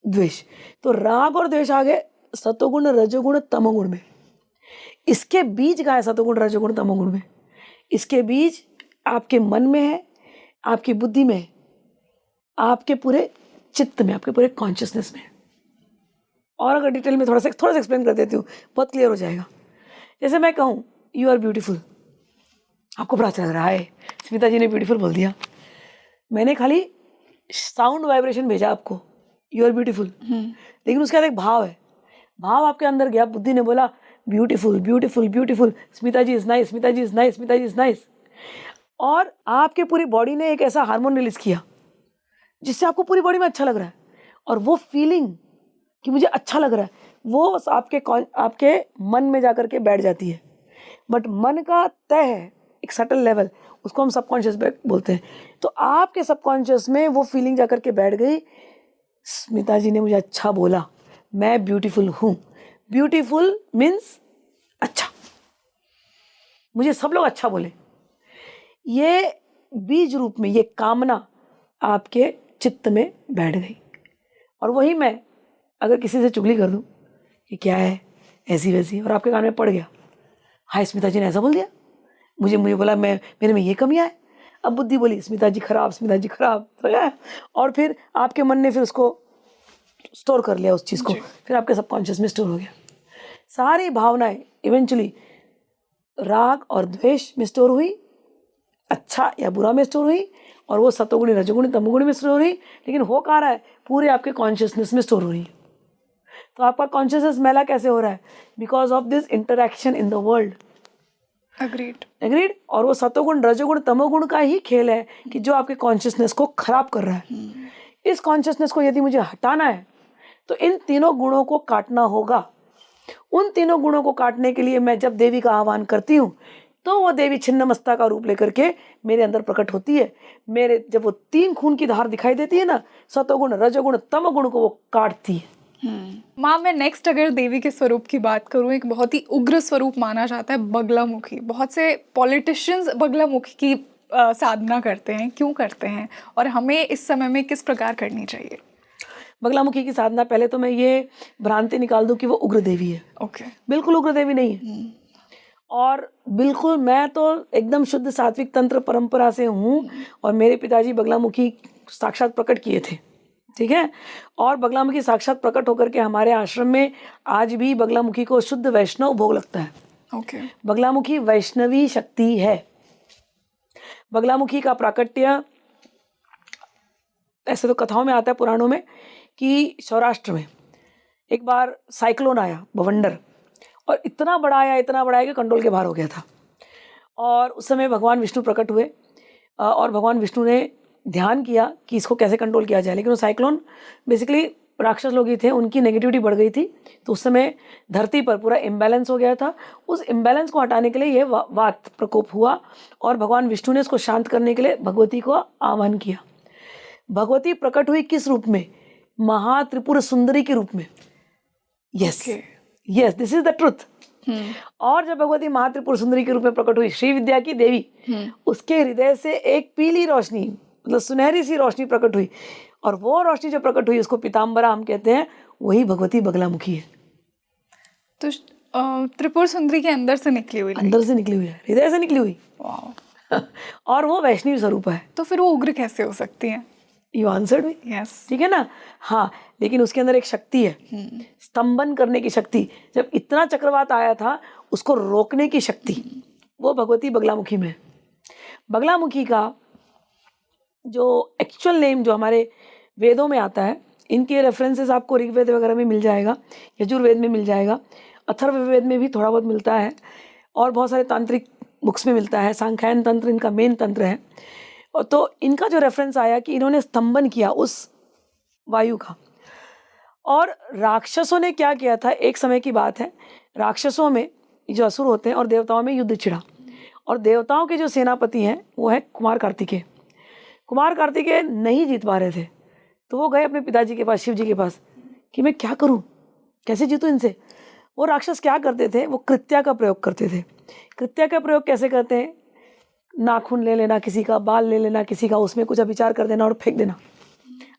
द्वेष। तो राग और द्वेष आ गए सतोगुण, रजोगुण, तमोगुण में। इसके बीज कहाँ है सतोगुण, रजोगुण, तमोगुण में? इसके बीज आपके मन में है, आपकी बुद्धि में है, आपके पूरे चित्त में, आपके पूरे कॉन्शियसनेस में। और अगर डिटेल में थोड़ा सा एक्सप्लेन कर देती हूँ, बहुत क्लियर हो जाएगा। जैसे मैं कहूँ यू आर ब्यूटीफुल, आपको बड़ा अच्छा लग रहा है, स्मिता जी ने ब्यूटीफुल बोल दिया, मैंने खाली साउंड वाइब्रेशन भेजा आपको, यू आर ब्यूटीफुल, लेकिन उसके बाद एक भाव है, भाव आपके अंदर गया, बुद्धि ने बोला beautiful beautiful beautiful, Smita ji is nice, Smita ji is nice, Smita ji is nice. और आपके पूरी बॉडी ने एक ऐसा हार्मोन रिलीज किया जिससे आपको पूरी बॉडी में अच्छा लग रहा है, और वो फीलिंग कि मुझे अच्छा लग रहा है वो आपके मन में जाकर के बैठ जाती है। बट मन का तय है एक सटल लेवल, उसको हम सबकॉन्शियस बोलते हैं। तो आपके सबकॉन्शियस में वो फीलिंग जाकर के बैठ गई, स्मिता जी ने मुझे अच्छा बोला, मैं ब्यूटीफुल हूँ। ब्यूटीफुल मीन्स अच्छा, मुझे सब लोग अच्छा बोले। ये बीज रूप में ये कामना आपके चित्त में बैठ गई। और वही मैं अगर किसी से चुगली कर दूं कि क्या है ऐसी वैसी, और आपके कान में पड़ गया, हाय स्मिता जी ने ऐसा बोल दिया, मुझे बोला मेरे में ये कमियां है, अब बुद्धि बोली स्मिता जी खराब, स्मिता जी खराब, और फिर आपके मन ने फिर उसको स्टोर कर लिया उस चीज़ को, फिर आपके सबकॉन्शियस में स्टोर हो गया। सारी भावनाएं इवेंचुअली राग और द्वेष में स्टोर हुई, अच्छा या बुरा में स्टोर हुई, और वो सतोगुणी रजोगुणी तमोगुणी में स्टोर हुई, लेकिन हो कहाँ रहा है, पूरे आपके कॉन्शियसनेस में स्टोर हो रही है। तो आपका कॉन्शियसनेस मैला कैसे हो रहा है? Because of this interaction in the world. Agreed. और वो सतोगुण रजोगुण तमोगुण का ही खेल है कि जो आपके कॉन्शियसनेस को खराब कर रहा है। इस कॉन्शियसनेस को यदि मुझे हटाना है तो इन तीनों गुणों को काटना होगा। उन तीनों गुणों को काटने के लिए मैं जब देवी का आह्वान करती हूँ तो वो देवी छिन्नमस्ता का रूप लेकर के मेरे अंदर प्रकट होती है। मेरे जब वो 3 खून की धार दिखाई देती है ना, सतोगुण रजोगुण तमोगुण को वो काटती है। माँ, मैं नेक्स्ट अगर देवी के स्वरूप की बात करूँ, एक बहुत ही उग्र स्वरूप माना जाता है बगलामुखी। बहुत से पॉलिटिशियंस बगलामुखी की साधना करते हैं, क्यों करते हैं, और हमें इस समय में किस प्रकार करनी चाहिए? बगलामुखी की साधना, पहले तो मैं ये भ्रांति निकाल दूं कि वो उग्र देवी है। ओके। बिल्कुल उग्र देवी नहीं है। और बिल्कुल मैं तो एकदम शुद्ध सात्विक तंत्र परंपरा से हूँ, और मेरे पिताजी बगलामुखी साक्षात प्रकट किए थे, ठीक है। और बगलामुखी साक्षात प्रकट होकर के हमारे आश्रम में आज भी बगलामुखी को शुद्ध वैष्णव भोग लगता है। ओके। बगलामुखी वैष्णवी शक्ति है। बगलामुखी का प्राकट्य ऐसे तो कथाओं में आता है, पुराणों में, कि सौराष्ट्र में एक बार साइक्लोन आया, बवंडर, और इतना बड़ा आया कि कंट्रोल के बाहर हो गया था। और उस समय भगवान विष्णु प्रकट हुए, और भगवान विष्णु ने ध्यान किया कि इसको कैसे कंट्रोल किया जाए। लेकिन वो साइक्लोन बेसिकली राक्षस लोग ही थे, उनकी नेगेटिविटी बढ़ गई थी, तो उस समय धरती पर पूरा इम्बैलेंस हो गया था। उस इम्बैलेंस को हटाने के लिए ये वात प्रकोप हुआ, और भगवान विष्णु ने इसको शांत करने के लिए भगवती को आह्वान किया। भगवती प्रकट हुई किस रूप में? महात्रिपुर सुंदरी के रूप में। Yes yes, this is the truth. और जब भगवती महात्रिपुर सुंदरी के रूप में प्रकट हुई, श्री विद्या की देवी, उसके हृदय से एक पीली रोशनी, मतलब सुनहरी सी रोशनी प्रकट हुई, और वो रोशनी जो प्रकट हुई उसको पीताम्बरा हम कहते हैं, वही भगवती बगलामुखी है। तो त्रिपुर सुंदरी के अंदर से निकली हुई, अंदर से निकली हुई है, हृदय से निकली हुई। और वो वैष्णवी स्वरूप है। तो फिर वो उग्र कैसे हो सकती है? You answered me. यस, ठीक है ना। हाँ, लेकिन उसके अंदर एक शक्ति है, स्तंभन करने की शक्ति। जब इतना चक्रवात आया था, उसको रोकने की शक्ति, वो भगवती बगलामुखी में। बगलामुखी का जो एक्चुअल नेम जो हमारे वेदों में आता है, इनके रेफरेंसेस आपको ऋग्वेद वगैरह में मिल जाएगा, यजुर्वेद में मिल जाएगा, अथर्ववेद में भी थोड़ा बहुत मिलता है, और बहुत सारे तांत्रिक बुक्स में मिलता है। सांख्यायन तंत्र इनका मेन तंत्र है। और तो इनका जो रेफरेंस आया कि इन्होंने स्तंभन किया उस वायु का। और राक्षसों ने क्या किया था, एक समय की बात है, राक्षसों में जो असुर होते हैं और देवताओं में युद्ध छिड़ा, और देवताओं के जो सेनापति हैं वो है कुमार कार्तिकेय। कुमार कार्तिकेय नहीं जीत पा रहे थे, तो वो गए अपने पिताजी के पास, शिव जी के पास, कि मैं क्या करूं, कैसे जीतूं इनसे। वो राक्षस क्या करते थे, वो कृत्या का प्रयोग करते थे। कृत्या का प्रयोग कैसे करते हैं? नाखून ले लेना किसी का, बाल ले लेना किसी का, उसमें कुछ अभिचार कर देना और फेंक देना।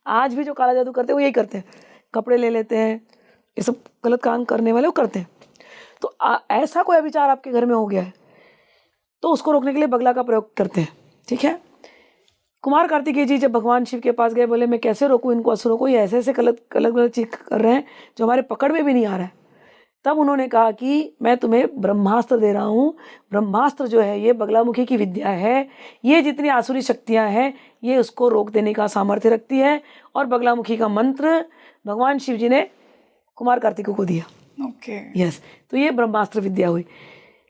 आज भी जो काला जादू करते हैं वो यही करते हैं, कपड़े ले लेते हैं, ये सब गलत काम करने वाले वो करते हैं। तो ऐसा कोई अभिचार आपके घर में हो गया है तो उसको रोकने के लिए बगला का प्रयोग करते हैं, ठीक है। कुमार कार्तिकेय जी जब भगवान शिव के पास गए, बोले मैं कैसे रोकूं इनको, असुरों को, ये ऐसे ऐसे गलत चीज कर रहे हैं जो हमारे पकड़ में भी नहीं आ रहा है। तब उन्होंने कहा कि मैं तुम्हें ब्रह्मास्त्र दे रहा हूँ। ब्रह्मास्त्र जो है ये बगलामुखी की विद्या है, ये जितनी आसुरी शक्तियाँ हैं ये उसको रोक देने का सामर्थ्य रखती है। और बगलामुखी का मंत्र भगवान शिव जी ने कुमार कार्तिकेय को दिया। ओके, यस, तो ये ब्रह्मास्त्र विद्या हुई।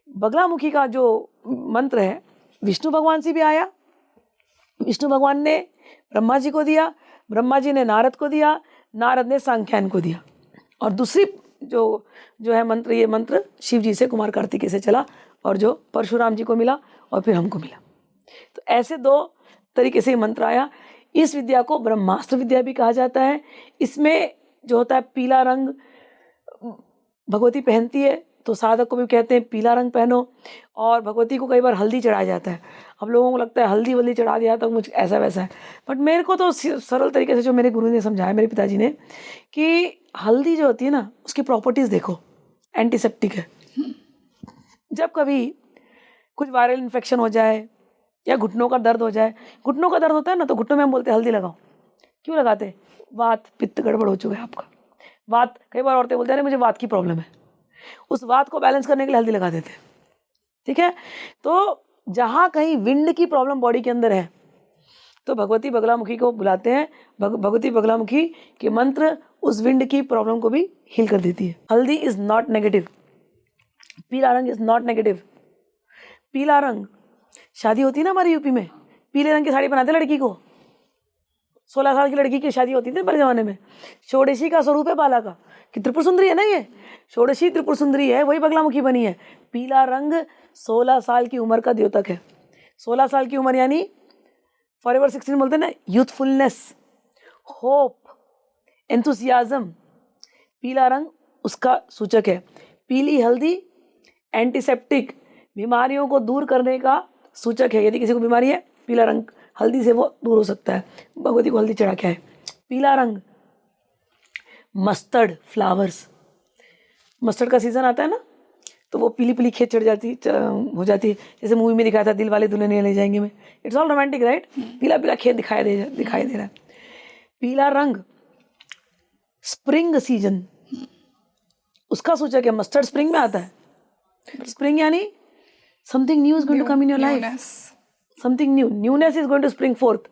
बगलामुखी का जो मंत्र है विष्णु भगवान से भी आया, विष्णु भगवान ने ब्रह्मा जी को दिया, ब्रह्मा जी ने नारद को दिया, नारद ने सांख्यायन को दिया, और दूसरी जो है मंत्र, ये मंत्र शिव जी से कुमार कार्तिकेय से चला, और जो परशुराम जी को मिला और फिर हमको मिला। तो ऐसे 2 तरीके से मंत्र आया। इस विद्या को ब्रह्मास्त्र विद्या भी कहा जाता है। इसमें जो होता है पीला रंग भगवती पहनती है, तो साधक को भी कहते हैं पीला रंग पहनो। और भगवती को कई बार हल्दी चढ़ाया जाता है। हम लोगों को लगता है हल्दी वल्दी चढ़ा दिया तो मुझे ऐसा वैसा है, बट मेरे को तो सरल तरीके से जो मेरे गुरु ने समझाया, मेरे पिताजी ने, कि हल्दी जो होती है ना उसकी प्रॉपर्टीज़ देखो, एंटीसेप्टिक है। जब कभी कुछ वायरल इन्फेक्शन हो जाए या घुटनों का दर्द हो जाए, घुटनों का दर्द होता है ना, तो घुटनों में हम बोलते हैं हल्दी लगाओ। क्यों लगाते? वात पित्त गड़बड़ हो चुका है आपका। वात, कई बार औरतें बोलते हैं मुझे वात की प्रॉब्लम है, उस बात को बैलेंस करने के लिए हल्दी लगा देते हैं, ठीक है। तो जहाँ कहीं विंड की प्रॉब्लम बॉडी के अंदर है तो भगवती बगलामुखी को बुलाते हैं। भगवती बगलामुखी के मंत्र उस विंड की प्रॉब्लम को भी हील कर देती है। हल्दी इज नॉट नेगेटिव, पीला रंग इज नॉट नेगेटिव। पीला रंग, शादी होती है ना हमारे यूपी में, पीले रंग की साड़ी बनाते लड़की को। 16 साल की लड़की की शादी होती थी पहले जमाने में। षोडशी का स्वरूप है बाला का, कि त्रिपुर सुंदरी है ना, ये षोडशी त्रिपुर सुंदरी है, वही बगलामुखी बनी है। पीला रंग 16 साल की उम्र का द्योतक है। 16 साल की उम्र यानी फॉरएवर 16 बोलते हैं ना, यूथफुलनेस, होप, एंथुसियाज्म। पीला रंग उसका सूचक है। पीली हल्दी एंटीसेप्टिक, बीमारियों को दूर करने का सूचक है। यदि किसी को बीमारी है, पीला रंग हल्दी से वो दूर हो सकता है। भगवती को हल्दी चढ़ा के है। पीला रंग, मस्टर्ड फ्लावर्स, मस्टर्ड का सीजन आता है ना, तो वो पीली पीली खेत चढ़ जाती हो जाती है। जैसे मूवी में दिखाया था दिल वाले दुल्हनिया ले जाएंगे में, इट्स ऑल रोमांटिक राइट। पीला पीला खेत दिखाई दे रहा है। पीला रंग स्प्रिंग सीजन, उसका सूचक है। मस्टर्ड स्प्रिंग में आता है। स्प्रिंग यानी something new is going to come in your life, something new, newness is going to spring forth.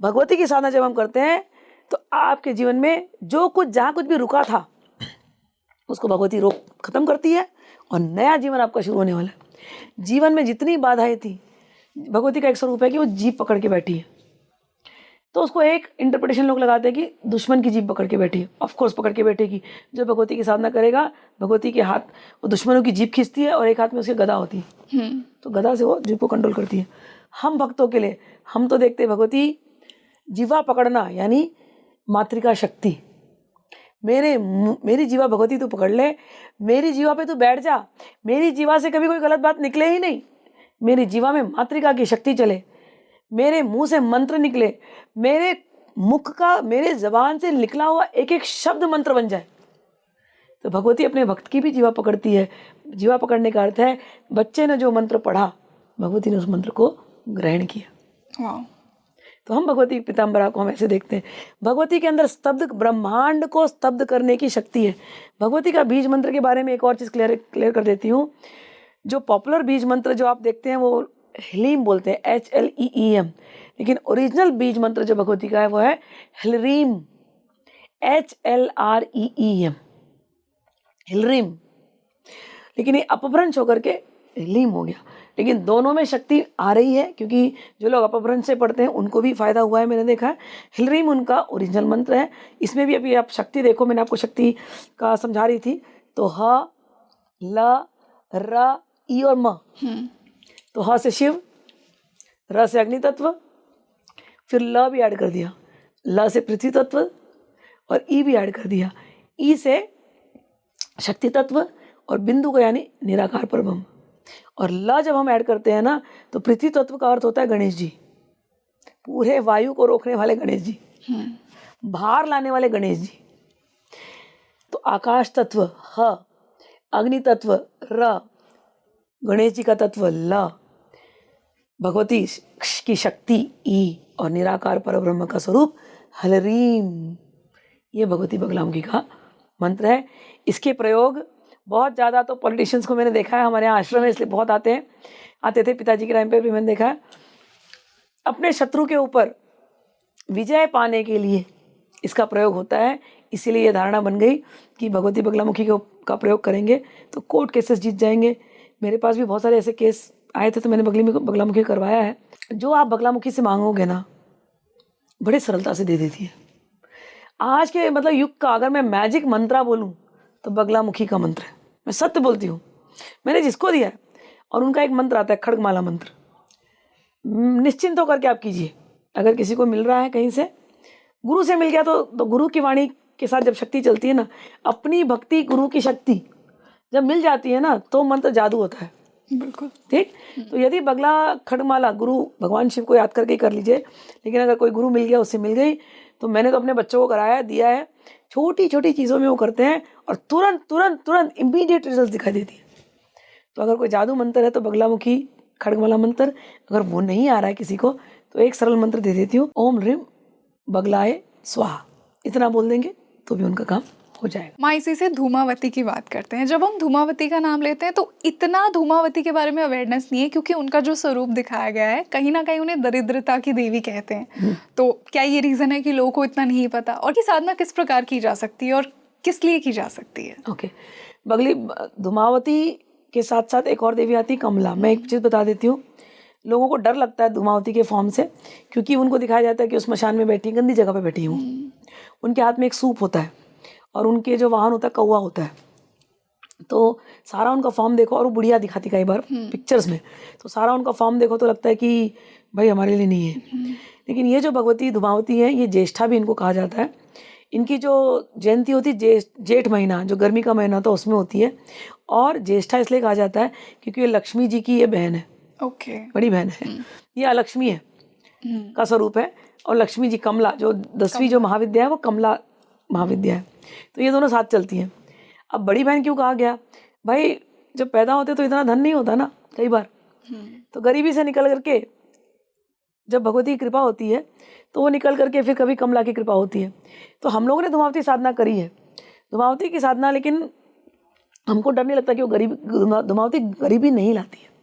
Bhagwati की साधना जब हम करते हैं तो आपके जीवन में जो कुछ, जहाँ कुछ भी रुका था, उसको भगवती रोक खत्म करती है और नया जीवन आपका शुरू होने वाला है। जीवन में जितनी बाधाएं थी, भगवती का एक स्वरूप है कि वो जीभ पकड़ के बैठी है। तो उसको एक इंटरप्रिटेशन लोग लगाते हैं कि दुश्मन की जीभ पकड़ के बैठी है। ऑफ कोर्स पकड़ के बैठेगी। जो भगवती की साधना करेगा, भगवती के हाथ वो दुश्मनों की जीभ खींचती है और एक हाथ में उसके गदा होती है, तो गदा से वो जीभ को कंट्रोल करती है। हम भक्तों के लिए हम तो देखते हैं भगवती जीवा पकड़ना यानी मातृका शक्ति। मेरी जीवा भगवती तू पकड़ ले, मेरी जीवा पे तू बैठ जा, मेरी जीवा से कभी कोई गलत बात निकले ही नहीं, मेरी जीवा में मातृका की शक्ति चले, मेरे मुंह से मंत्र निकले, मेरे मुख का, मेरे जबान से निकला हुआ एक एक शब्द मंत्र बन जाए। तो भगवती अपने भक्त की भी जीवा पकड़ती है। जीवा पकड़ने का अर्थ है बच्चे ने जो मंत्र पढ़ा, भगवती ने उस मंत्र को ग्रहण किया। तो हम भगवती पीताम्बरा को हम ऐसे देखते हैं। भगवती के अंदर स्तब्ध ब्रह्मांड को स्तब्ध करने की शक्ति है। भगवती का बीज मंत्र के बारे में एक और चीज़ क्लियर कर देती हूँ। जो पॉपुलर बीज मंत्र जो आप देखते हैं वो ह्लीम बोलते हैं, HLEEM, लेकिन ओरिजिनल बीज मंत्र जो भगवती का है वो है ह्लरीम, HLREEM, ह्लरीम। लेकिन ये अपभ्रंश होकर के ह्लीम हो गया। लेकिन दोनों में शक्ति आ रही है, क्योंकि जो लोग अपभ्रंश से पढ़ते हैं उनको भी फायदा हुआ है, मैंने देखा है। ह्लरीम उनका ओरिजिनल मंत्र है। इसमें भी अभी आप शक्ति देखो, मैंने आपको शक्ति का समझा रही थी। तो ह, ल, र, ई और म। तो ह से शिव, र से अग्नि तत्व, फिर ल भी ऐड कर दिया, ल से पृथ्वी तत्व और ई भी ऐड कर दिया, ई से शक्ति तत्व और बिंदु को यानी निराकार परब्रह्म। और ल जब हम ऐड करते हैं ना, तो पृथ्वी तत्व का अर्थ होता है गणेश जी, पूरे वायु को रोकने वाले गणेश जी, भार लाने वाले गणेश जी। तो आकाश तत्व ह, अग्नि तत्व र, गणेश जी का तत्व ल, भगवती की शक्ति ई और निराकार परब्रह्म का स्वरूप ह्लरीम। ये भगवती बगलामुखी का मंत्र है। इसके प्रयोग बहुत ज़्यादा तो पॉलिटिशियंस को मैंने देखा है, हमारे यहाँ आश्रम में इसलिए बहुत आते थे, पिताजी के टाइम पे भी मैंने देखा है। अपने शत्रु के ऊपर विजय पाने के लिए इसका प्रयोग होता है। इसीलिए ये धारणा बन गई कि भगवती बगलामुखी का प्रयोग करेंगे तो कोर्ट केसेस जीत जाएंगे। मेरे पास भी बहुत सारे ऐसे केस आए थे, तो मैंने बगलामुखी करवाया है। जो आप बगलामुखी से मांगोगे ना, बड़े सरलता से दे देती है। आज के मतलब युग का अगर मैं मैजिक मंत्रा बोलूँ तो बगलामुखी का मंत्र है। मैं सत्य बोलती हूँ, मैंने जिसको दिया है। और उनका एक मंत्र आता है खड्गमाला मंत्र। निश्चिंत होकर के आप कीजिए। अगर किसी को मिल रहा है कहीं से, गुरु से मिल गया तो गुरु की वाणी के साथ जब शक्ति चलती है ना, अपनी भक्ति गुरु की शक्ति जब मिल जाती है ना, तो मंत्र जादू होता है। बिल्कुल ठीक। तो यदि बगला खड्गमाला गुरु भगवान शिव को याद करके कर लीजिए। लेकिन अगर कोई गुरु मिल गया, उससे मिल गई, तो मैंने तो अपने बच्चों को कराया, दिया है। छोटी छोटी चीज़ों में वो करते हैं और तुरंत तुरंत तुरंत इमीडिएट रिजल्ट दिखाई देती है। तो अगर कोई जादू मंत्र है तो बगलामुखी खड्गमाला मंत्र। अगर वो नहीं आ रहा है किसी को, तो एक सरल मंत्र दे देती हूँ, ओम ह्रीम बगलाए स्वाहा। इतना बोल देंगे तो भी उनका काम हो जाएगा। माँ इसी से धूमावती की बात करते हैं। जब हम धूमावती का नाम लेते हैं तो इतना धूमावती के बारे में अवेयरनेस नहीं है, क्योंकि उनका जो स्वरूप दिखाया गया है कहीं ना कहीं उन्हें दरिद्रता की देवी कहते हैं। तो क्या ये रीज़न है कि लोगों को इतना नहीं पता? और की साधना किस प्रकार की जा सकती है और किस लिए की जा सकती है? ओके, बगली धूमावती के साथ साथ एक और देवी आती है कमला। मैं एक चीज़ बता देती हूँ, लोगों को डर लगता है धूमावती के फॉर्म से, क्योंकि उनको दिखाया जाता है कि उस मशान में बैठी, गंदी जगह पे बैठी हूँ। उनके हाथ में एक सूप होता है और उनके जो वाहन होता है कौवा होता है। तो सारा उनका फॉर्म देखो, और वो बुढ़िया दिखाती कई बार पिक्चर्स में, तो सारा उनका फॉर्म देखो तो लगता है कि भाई हमारे लिए नहीं है। लेकिन ये जो भगवती धूमावती है, ये ज्येष्ठा भी इनको कहा जाता है। इनकी जो जयंती होती है जेठ महीना, जो गर्मी का महीना होता है उसमें होती है। और ज्येष्ठा इसलिए कहा जाता है क्योंकि ये लक्ष्मी जी की ये बहन है। ओके, बड़ी बहन है। ये अलक्ष्मी है का स्वरूप है, और लक्ष्मी जी कमला, जो 10वीं जो महाविद्या है वो कमला महाविद्या है। तो ये दोनों साथ चलती हैं। अब बड़ी बहन क्यों कहा गया? भाई जब पैदा होते तो इतना धन नहीं होता ना कई बार, तो गरीबी से निकल करके जब भगवती की कृपा होती है तो वो निकल करके फिर कभी कमला की कृपा होती है। तो हम लोगों ने धूमावती साधना करी है, धूमावती की साधना, लेकिन हमको डर नहीं लगता कि वो धूमावती गरीबी नहीं लाती है।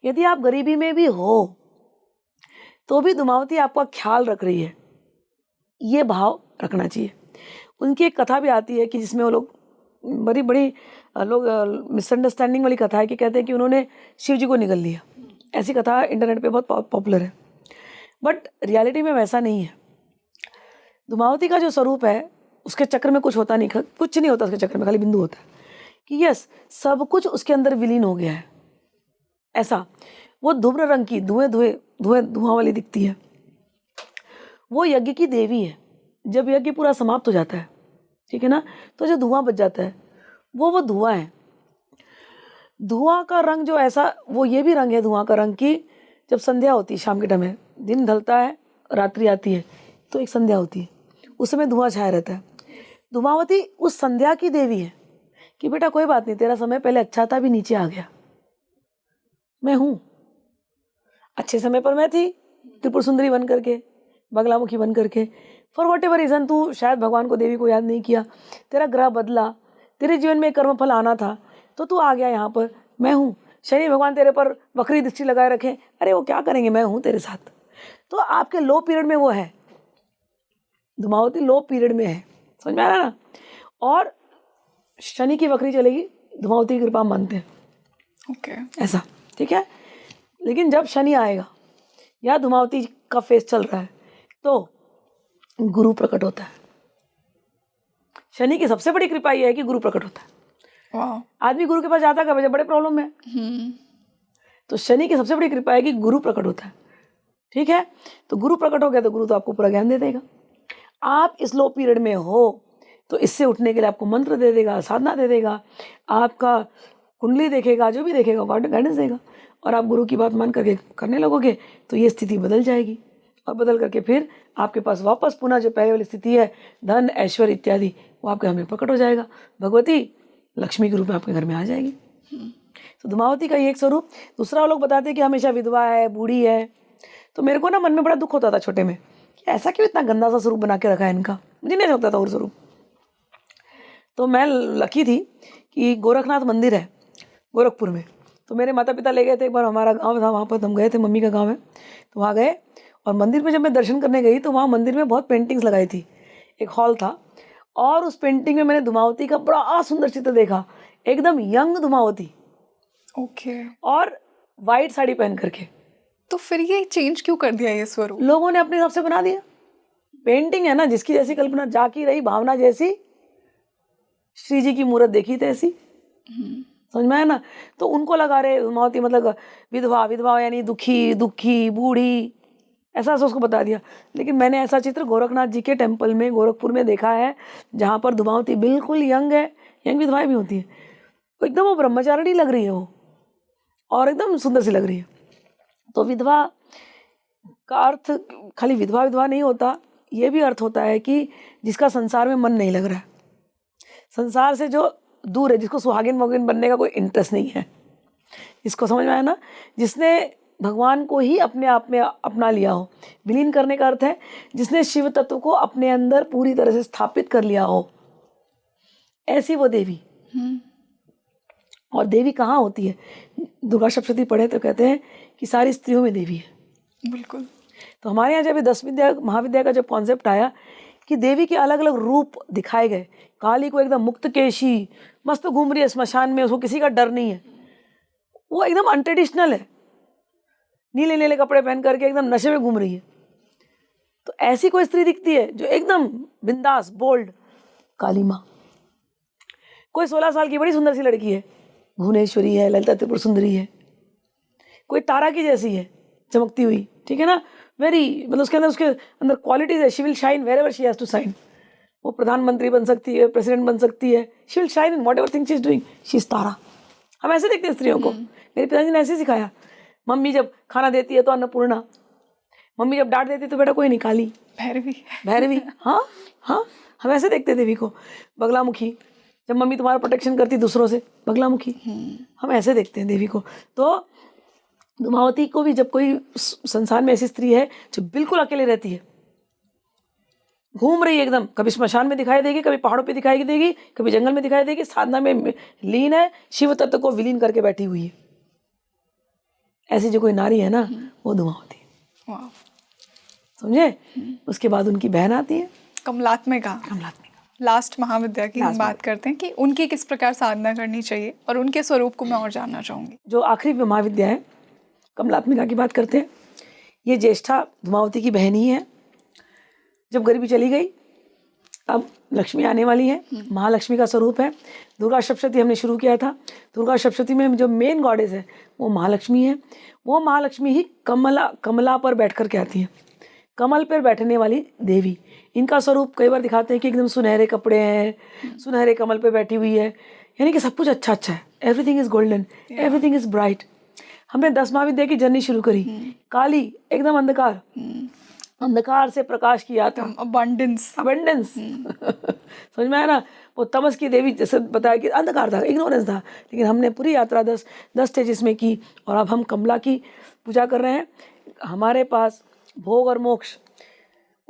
यदि आप गरीबी में भी हो तो भी धूमावती आपका ख्याल रख रही है, ये भाव रखना चाहिए। उनकी एक कथा भी आती है कि जिसमें वो लोग बड़ी बड़ी लोग मिसअंडरस्टैंडिंग वाली कथा है कि कहते हैं कि उन्होंने शिव जी को निगल लिया। ऐसी कथा इंटरनेट पे बहुत पॉपुलर है, बट रियलिटी में वैसा नहीं है। धूमावती का जो स्वरूप है उसके चक्र में कुछ होता नहीं, कुछ नहीं होता उसके चक्र में, खाली बिंदु होता है कि यस सब कुछ उसके अंदर विलीन हो गया है। ऐसा वो धूम्र रंग की धुआं वाली दिखती है, वो यज्ञ की देवी है। जब यज्ञ पूरा समाप्त हो जाता है, ठीक है ना, तो जो धुआं बच जाता है वो धुआं है। धुआं का रंग जो ऐसा, वो ये भी रंग है धुआं का रंग की जब संध्या होती है, शाम के टाइम है, दिन ढलता है, रात्रि आती है, तो एक संध्या होती है, उस समय धुआं छाया रहता है। धूमावती उस संध्या की देवी है कि बेटा कोई बात नहीं, तेरा समय पहले अच्छा था, अभी नीचे आ गया, मैं हूँ। अच्छे समय पर मैं थी त्रिपुर सुंदरी बन करके, बगलामुखी बन करके, फॉर वॉट एवर रीज़न तू शायद भगवान को, देवी को याद नहीं किया, तेरा ग्रह बदला, तेरे जीवन में कर्म फल आना था तो तू आ गया यहाँ पर, मैं हूँ। शनि भगवान तेरे पर वक्री दृष्टि लगाए रखे, अरे वो क्या करेंगे, मैं हूँ तेरे साथ। तो आपके लो पीरियड में वो है, धूमावती लो पीरियड में है, समझ में आ रहा ना। और शनि की वक्री चलेगी, धूमावती की कृपा मानते हैं, ओके ऐसा, ठीक है। लेकिन जब शनि आएगा या धूमावती का फेस चल रहा है तो गुरु प्रकट होता है। शनि की सबसे बड़ी कृपा यह है कि गुरु प्रकट होता है। आदमी गुरु के पास जाता है जब बड़े प्रॉब्लम में, तो शनि की सबसे बड़ी कृपा है कि गुरु प्रकट होता है, ठीक है। तो गुरु प्रकट हो गया तो गुरु तो आपको पूरा ज्ञान दे देगा। आप इस लो पीरियड में हो तो इससे उठने के लिए आपको मंत्र दे देगा, साधना दे देगा, आपका कुंडली देखेगा, जो भी देखेगा गाइडेंस देगा, और आप गुरु की बात मान करके करने लगोगे तो ये स्थिति बदल जाएगी, और बदल करके फिर आपके पास वापस पुनः जो पहले वाली स्थिति है, धन ऐश्वर्य इत्यादि, वो आपके घर में प्रकट हो जाएगा। भगवती लक्ष्मी के रूप में आपके घर में आ जाएगी। तो धूमावती का ये एक स्वरूप। दूसरा, लोग बताते हैं कि हमेशा विधवा है, बूढ़ी है, तो मेरे को ना मन में बड़ा दुख होता था छोटे में कि ऐसा क्यों इतना गंदा सा स्वरूप बना के रखा है इनका, मुझे नहीं लगता था वो स्वरूप। तो मैं लकी थी कि गोरखनाथ मंदिर है गोरखपुर में, तो मेरे माता पिता ले गए थे एक बार, हमारा गांव था वहाँ पर, हम गए थे, मम्मी का गांव है, तो वहाँ गए और मंदिर में जब मैं दर्शन करने गई तो वहाँ मंदिर में बहुत पेंटिंग्स लगाई थी, एक हॉल था, और उस पेंटिंग में मैंने धूमावती का बड़ा सुंदर चित्र देखा, एकदम यंग धूमावती, ओके, और वाइट साड़ी पहन करके। तो फिर ये चेंज क्यों कर दिया ये स्वरूप? लोगों ने अपने हिसाब से बना दिया। पेंटिंग है ना, जिसकी जैसी कल्पना, जाकी रही भावना जैसी, श्री जी की मूर्त देखी तैसी, समझ में आया ना। तो उनको लगा रहे धूमावती मतलब विधवा, विधवा यानी दुखी, दुखी बूढ़ी, ऐसा उसको बता दिया। लेकिन मैंने ऐसा चित्र गोरखनाथ जी के टेम्पल में गोरखपुर में देखा है जहाँ पर धूमावती बिल्कुल यंग है, यंग विधवाएं भी होती है, एकदम वो ब्रह्मचारिणी लग रही है वो, और एकदम सुंदर सी लग रही है। तो विधवा का अर्थ खाली विधवा विधवा नहीं होता, ये भी अर्थ होता है कि जिसका संसार में मन नहीं लग रहा है, संसार से जो दूर है, जिसको सुहागिन वोगिन बनने का कोई इंटरेस्ट नहीं है, इसको समझ में आया ना, जिसने भगवान को ही अपने आप में अपना लिया हो। विलीन करने का अर्थ है जिसने शिव तत्व को अपने अंदर पूरी तरह से स्थापित कर लिया हो, ऐसी वो देवी। और देवी कहाँ होती है? दुर्गा सप्तशती पढ़े तो कहते हैं कि सारी स्त्रियों में देवी है। बिल्कुल। तो हमारे यहाँ जब ये 10 विद्या महाविद्या का जब कॉन्सेप्ट आया कि देवी के अलग अलग रूप दिखाए गए, काली को एकदम मुक्तकेशी मस्त घूम रही है स्मशान में, उसको किसी का डर नहीं है, वो एकदम अनट्रेडिशनल है, नीले नीले कपड़े पहन करके एकदम नशे में घूम रही है। तो ऐसी कोई स्त्री दिखती है जो एकदम बिंदास बोल्ड, काली माँ। कोई 16 साल की बड़ी सुंदर सी लड़की है, भुवनेश्वरी है, ललिता त्रिपुर सुंदरी है, कोई तारा की जैसी है चमकती हुई, ठीक है ना, वेरी, मतलब उसके अंदर क्वालिटीज है, she will shine wherever she has to shine. वो प्रधानमंत्री बन सकती है, प्रेसिडेंट बन सकती है, she will shine in whatever thing she is doing, she is Tara. हम ऐसे देखते हैं स्त्रियों को। मेरे पिताजी ने ऐसे सिखाया, मम्मी जब खाना देती है तो अन्नपूर्णा, मम्मी जब डांट देती है तो बेटा कोई नहीं, काली, भैरवी। भैरवी। हाँ हाँ, हम ऐसे देखते देवी को। बगलामुखी, जब मम्मी तुम्हारा प्रोटेक्शन करती दूसरों से, बगलामुखी। हम ऐसे देखते हैं देवी को। तो धूमावती को भी जब कोई संसार में ऐसी स्त्री है जो बिल्कुल अकेले रहती है, घूम रही है एकदम, कभी श्मशान में दिखाई देगी, कभी पहाड़ों पे दिखाई देगी, कभी जंगल में दिखाई देगी, साधना में लीन है, शिव तत्व को विलीन करके बैठी हुई है, ऐसी जो कोई नारी है ना, वो धूमावती। समझे? उसके बाद उनकी बहन आती है कमलात्मिका। लास्ट महाविद्या की हम बात करते हैं कि उनकी किस प्रकार साधना करनी चाहिए, और उनके स्वरूप को मैं और जानना चाहूंगी। जो आखिरी महाविद्या है कमलात्मिका की बात करते हैं। ये ज्येष्ठा धूमावती की बहन ही है। जब गरीबी चली गई, अब लक्ष्मी आने वाली है, महालक्ष्मी का स्वरूप है। दुर्गा सप्तशती हमने शुरू किया था। दुर्गा सप्तशती में जो मेन गॉडेस है वो महालक्ष्मी है। वो महालक्ष्मी ही कमला पर बैठ कर के आती है, कमल पर बैठने वाली देवी। इनका स्वरूप कई बार दिखाते हैं कि एकदम सुनहरे कपड़े हैं, सुनहरे कमल पे बैठी हुई है, यानी कि सब कुछ अच्छा अच्छा है, everything is golden, everything is bright. हमने 10 महाविद्या की जर्नी शुरू करी, काली एकदम अंधकार, अंधकार से प्रकाश की यात्रा, अबंडेंस। समझ में आया ना? वो तमस की देवी, जैसे बताया कि अंधकार था, इग्नोरेंस था, लेकिन हमने पूरी यात्रा 10 स्टेजेस में की। और अब हम कमला की पूजा कर रहे हैं। हमारे पास भोग और मोक्ष,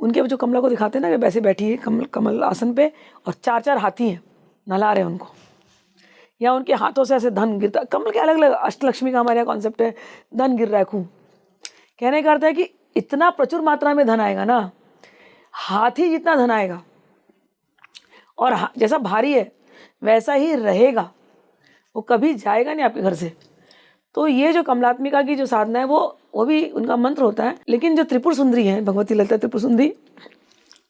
उनके जो कमला को दिखाते हैं ना, वैसे बैठी है कमल आसन पे, और 4 हाथी हैं, नला रहे हैं उनको, या उनके हाथों से ऐसे धन गिरता। कमल के अलग अलग अष्टलक्ष्मी का हमारे यहाँ कॉन्सेप्ट है, धन गिर रहा है खूब। कहने का अर्थ है कि इतना प्रचुर मात्रा में धन आएगा ना, हाथी जितना धन आएगा, और जैसा भारी है वैसा ही रहेगा, वो कभी जाएगा नहीं आपके घर से। तो ये जो कमलात्मिका की जो साधना है वो भी उनका मंत्र होता है। लेकिन जो त्रिपुर सुंदरी है, भगवती ललिता त्रिपुर सुंदरी,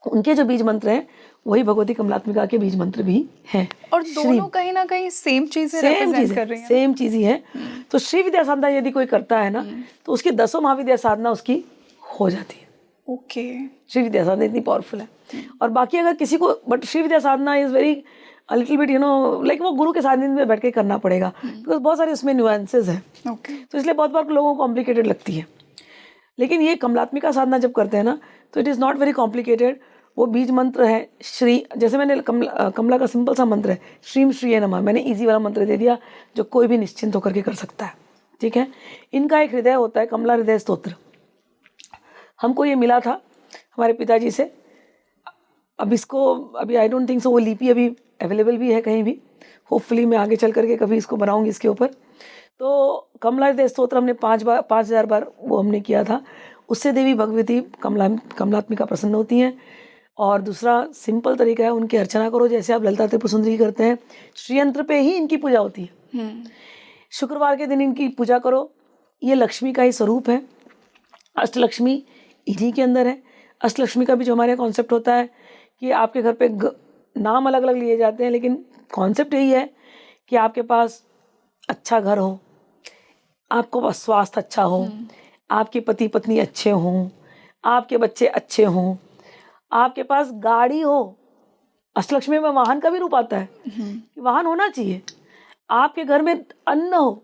उनके जो बीज मंत्र हैं वही भगवती कमलात्मिका के बीज मंत्र भी हैं। और दोनों कहीं ना कहीं सेम चीजें रिप्रेजेंट कर रही हैं। सेम चीज ही है। तो श्री विद्या साधना यदि कोई करता है ना, तो उसकी 10 महाविद्या साधना उसकी हो जाती है। ओके। श्री विद्या साधना इतनी पावरफुल है। और बाकी अगर किसी को, but Shri Vidya Sadhana is very little bit, like वो गुरु के सानिध्य में बैठ के करना पड़ेगा, बिकॉज बहुत सारे उसमें न्यूएंसेस हैं। तो इसलिए बहुत बार लोगों को कॉम्प्लिकेटेड लगती है। लेकिन ये कमलात्मिका साधना जब करते हैं ना, तो it is not very complicated. वो बीज मंत्र है श्री, जैसे मैंने कमला का सिंपल सा मंत्र है श्रीम श्रीये नमः, मैंने इजी वाला मंत्र दे दिया जो कोई भी निश्चिंत होकर के कर सकता है। ठीक है। इनका एक हृदय होता है, कमला हृदय स्तोत्र। हमको ये मिला था हमारे पिताजी से। अब इसको अभी आई डोंट थिंक सो वो लिपि अभी अवेलेबल भी है कहीं भी। होपफुली मैं आगे चल करके कभी इसको बनाऊंगी इसके ऊपर। तो कमला हृदय स्तोत्र हमने 5,000 बार वो हमने किया था। उससे देवी भगवती कमलात्मिका प्रसन्न होती हैं। और दूसरा सिंपल तरीका है, उनकी अर्चना करो जैसे आप ललिता त्रिपुर सुंदरी करते हैं। श्रीयंत्र पे ही इनकी पूजा होती है। शुक्रवार के दिन इनकी पूजा करो। ये लक्ष्मी का ही स्वरूप है। अष्टलक्ष्मी इन्हीं के अंदर है। अष्टलक्ष्मी का भी जो हमारे कॉन्सेप्ट होता है कि आपके घर पे नाम अलग अलग लिए जाते हैं, लेकिन कॉन्सेप्ट यही है कि आपके पास अच्छा घर हो, आपको पास स्वास्थ्य अच्छा हो, आपके पति पत्नी अच्छे हों, आपके बच्चे अच्छे हों, आपके पास गाड़ी हो। अष्टलक्ष्मी में वाहन का भी रूप आता है कि वाहन होना चाहिए। आपके घर में अन्न हो,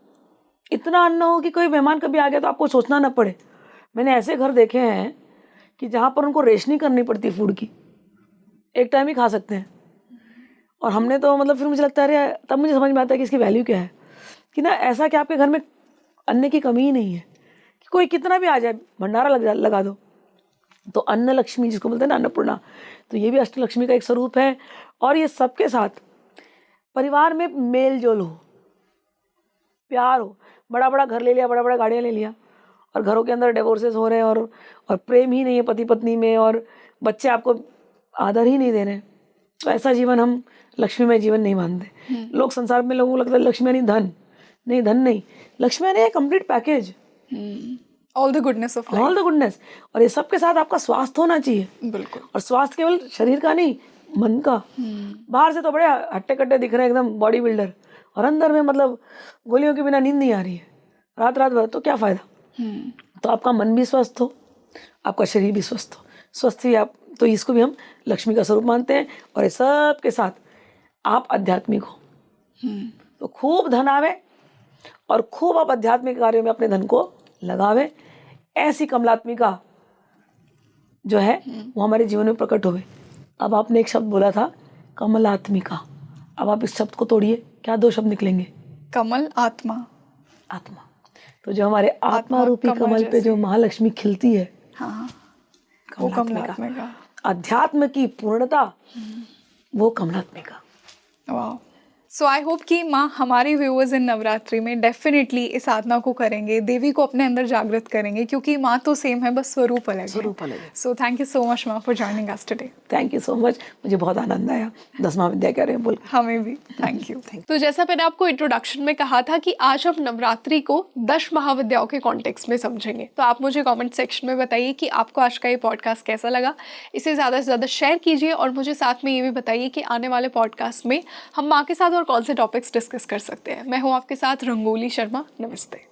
इतना अन्न हो कि कोई मेहमान कभी आ गया तो आपको सोचना ना पड़े। मैंने ऐसे घर देखे हैं कि जहाँ पर उनको रेशनिंग करनी पड़ती फूड की, एक टाइम ही खा सकते हैं। और हमने तो मतलब फिर मुझे लगता है अरे, तब मुझे समझ में आता है कि इसकी वैल्यू क्या है, कि ना ऐसा कि आपके घर में अन्न की कमी ही नहीं है, कि कोई कितना भी आ जाए भंडारा लगा दो। तो अन्न लक्ष्मी जिसको बोलते हैं ना, अन्नपूर्णा, तो ये भी अष्टलक्ष्मी का एक स्वरूप है। और ये सबके साथ परिवार में मेल जोल हो, प्यार हो। बड़ा बड़ा घर ले लिया, बड़ा बड़ा गाड़ियाँ ले लिया, और घरों के अंदर डिवोर्सेस हो रहे हैं, और प्रेम ही नहीं है पति पत्नी में, और बच्चे आपको आदर ही नहीं दे रहे हैं, तो ऐसा जीवन हम लक्ष्मीमय जीवन नहीं मानते। लोग संसार में, लोगों को लगता है लक्ष्मी यानी धन। नहीं, धन नहीं, लक्ष्मी यानी complete package, all the goodness of life, all the goodness. और ये सब के साथ आपका स्वास्थ्य होना चाहिए। बिल्कुल। और स्वास्थ्य केवल शरीर का नहीं, मन का। बाहर से तो बड़े हट्टे कट्टे दिख रहे हैं, एकदम बॉडी बिल्डर, और अंदर में मतलब गोलियों के बिना नींद नहीं आ रही है रात रात भर, तो क्या फायदा। तो आपका मन भी स्वस्थ हो, आपका शरीर भी स्वस्थ हो, स्वस्थ ही आप, तो इसको भी हम लक्ष्मी का स्वरूप मानते हैं। और ये सब के साथ आप आध्यात्मिक हो, तो खूब धन आवे, और खूब आप आध्यात्मिक कार्यों में अपने धन को लगावे। ऐसी कमलात्मिका जो है वो हमारे जीवन में प्रकट होवे। अब आपने एक शब्द बोला था, कमलात्मिका। अब आप इस शब्द को तोड़िए, क्या दो शब्द निकलेंगे? कमल, आत्मा। आत्मा। तो जो हमारे आत्मा रूपी कमल पे जो महालक्ष्मी खिलती है, हाँ, वो कमलात्मिका। अध्यात्म की पूर्णता, वो कमलात्मिका। वाह। सो आई होप कि माँ हमारे व्यूअर्स इन नवरात्रि में डेफिनेटली इस साधना को करेंगे, देवी को अपने अंदर जागृत करेंगे, क्योंकि माँ तो सेम है, बस स्वरूप अलग है। स्वरूप अलग है। So thank you so much maa for joining us today. Thank you so much, मुझे बहुत आनंद आया 10वां विद्या कह रहे हैं बोल। हमें भी थैंक यू। तो जैसा मैंने आपको इंट्रोडक्शन में कहा था कि आज हम नवरात्रि को 10 महाविद्याओं के कॉन्टेक्स्ट में समझेंगे, तो आप मुझे कमेंट सेक्शन में बताइए कि आपको आज का ये पॉडकास्ट कैसा लगा। इसे ज़्यादा से ज़्यादा शेयर कीजिए, और मुझे साथ में ये भी बताइए कि आने वाले पॉडकास्ट में हम माँ के साथ और कौन से टॉपिक्स डिस्कस कर सकते हैं। मैं हूँ आपके साथ रंगोली शर्मा। नमस्ते।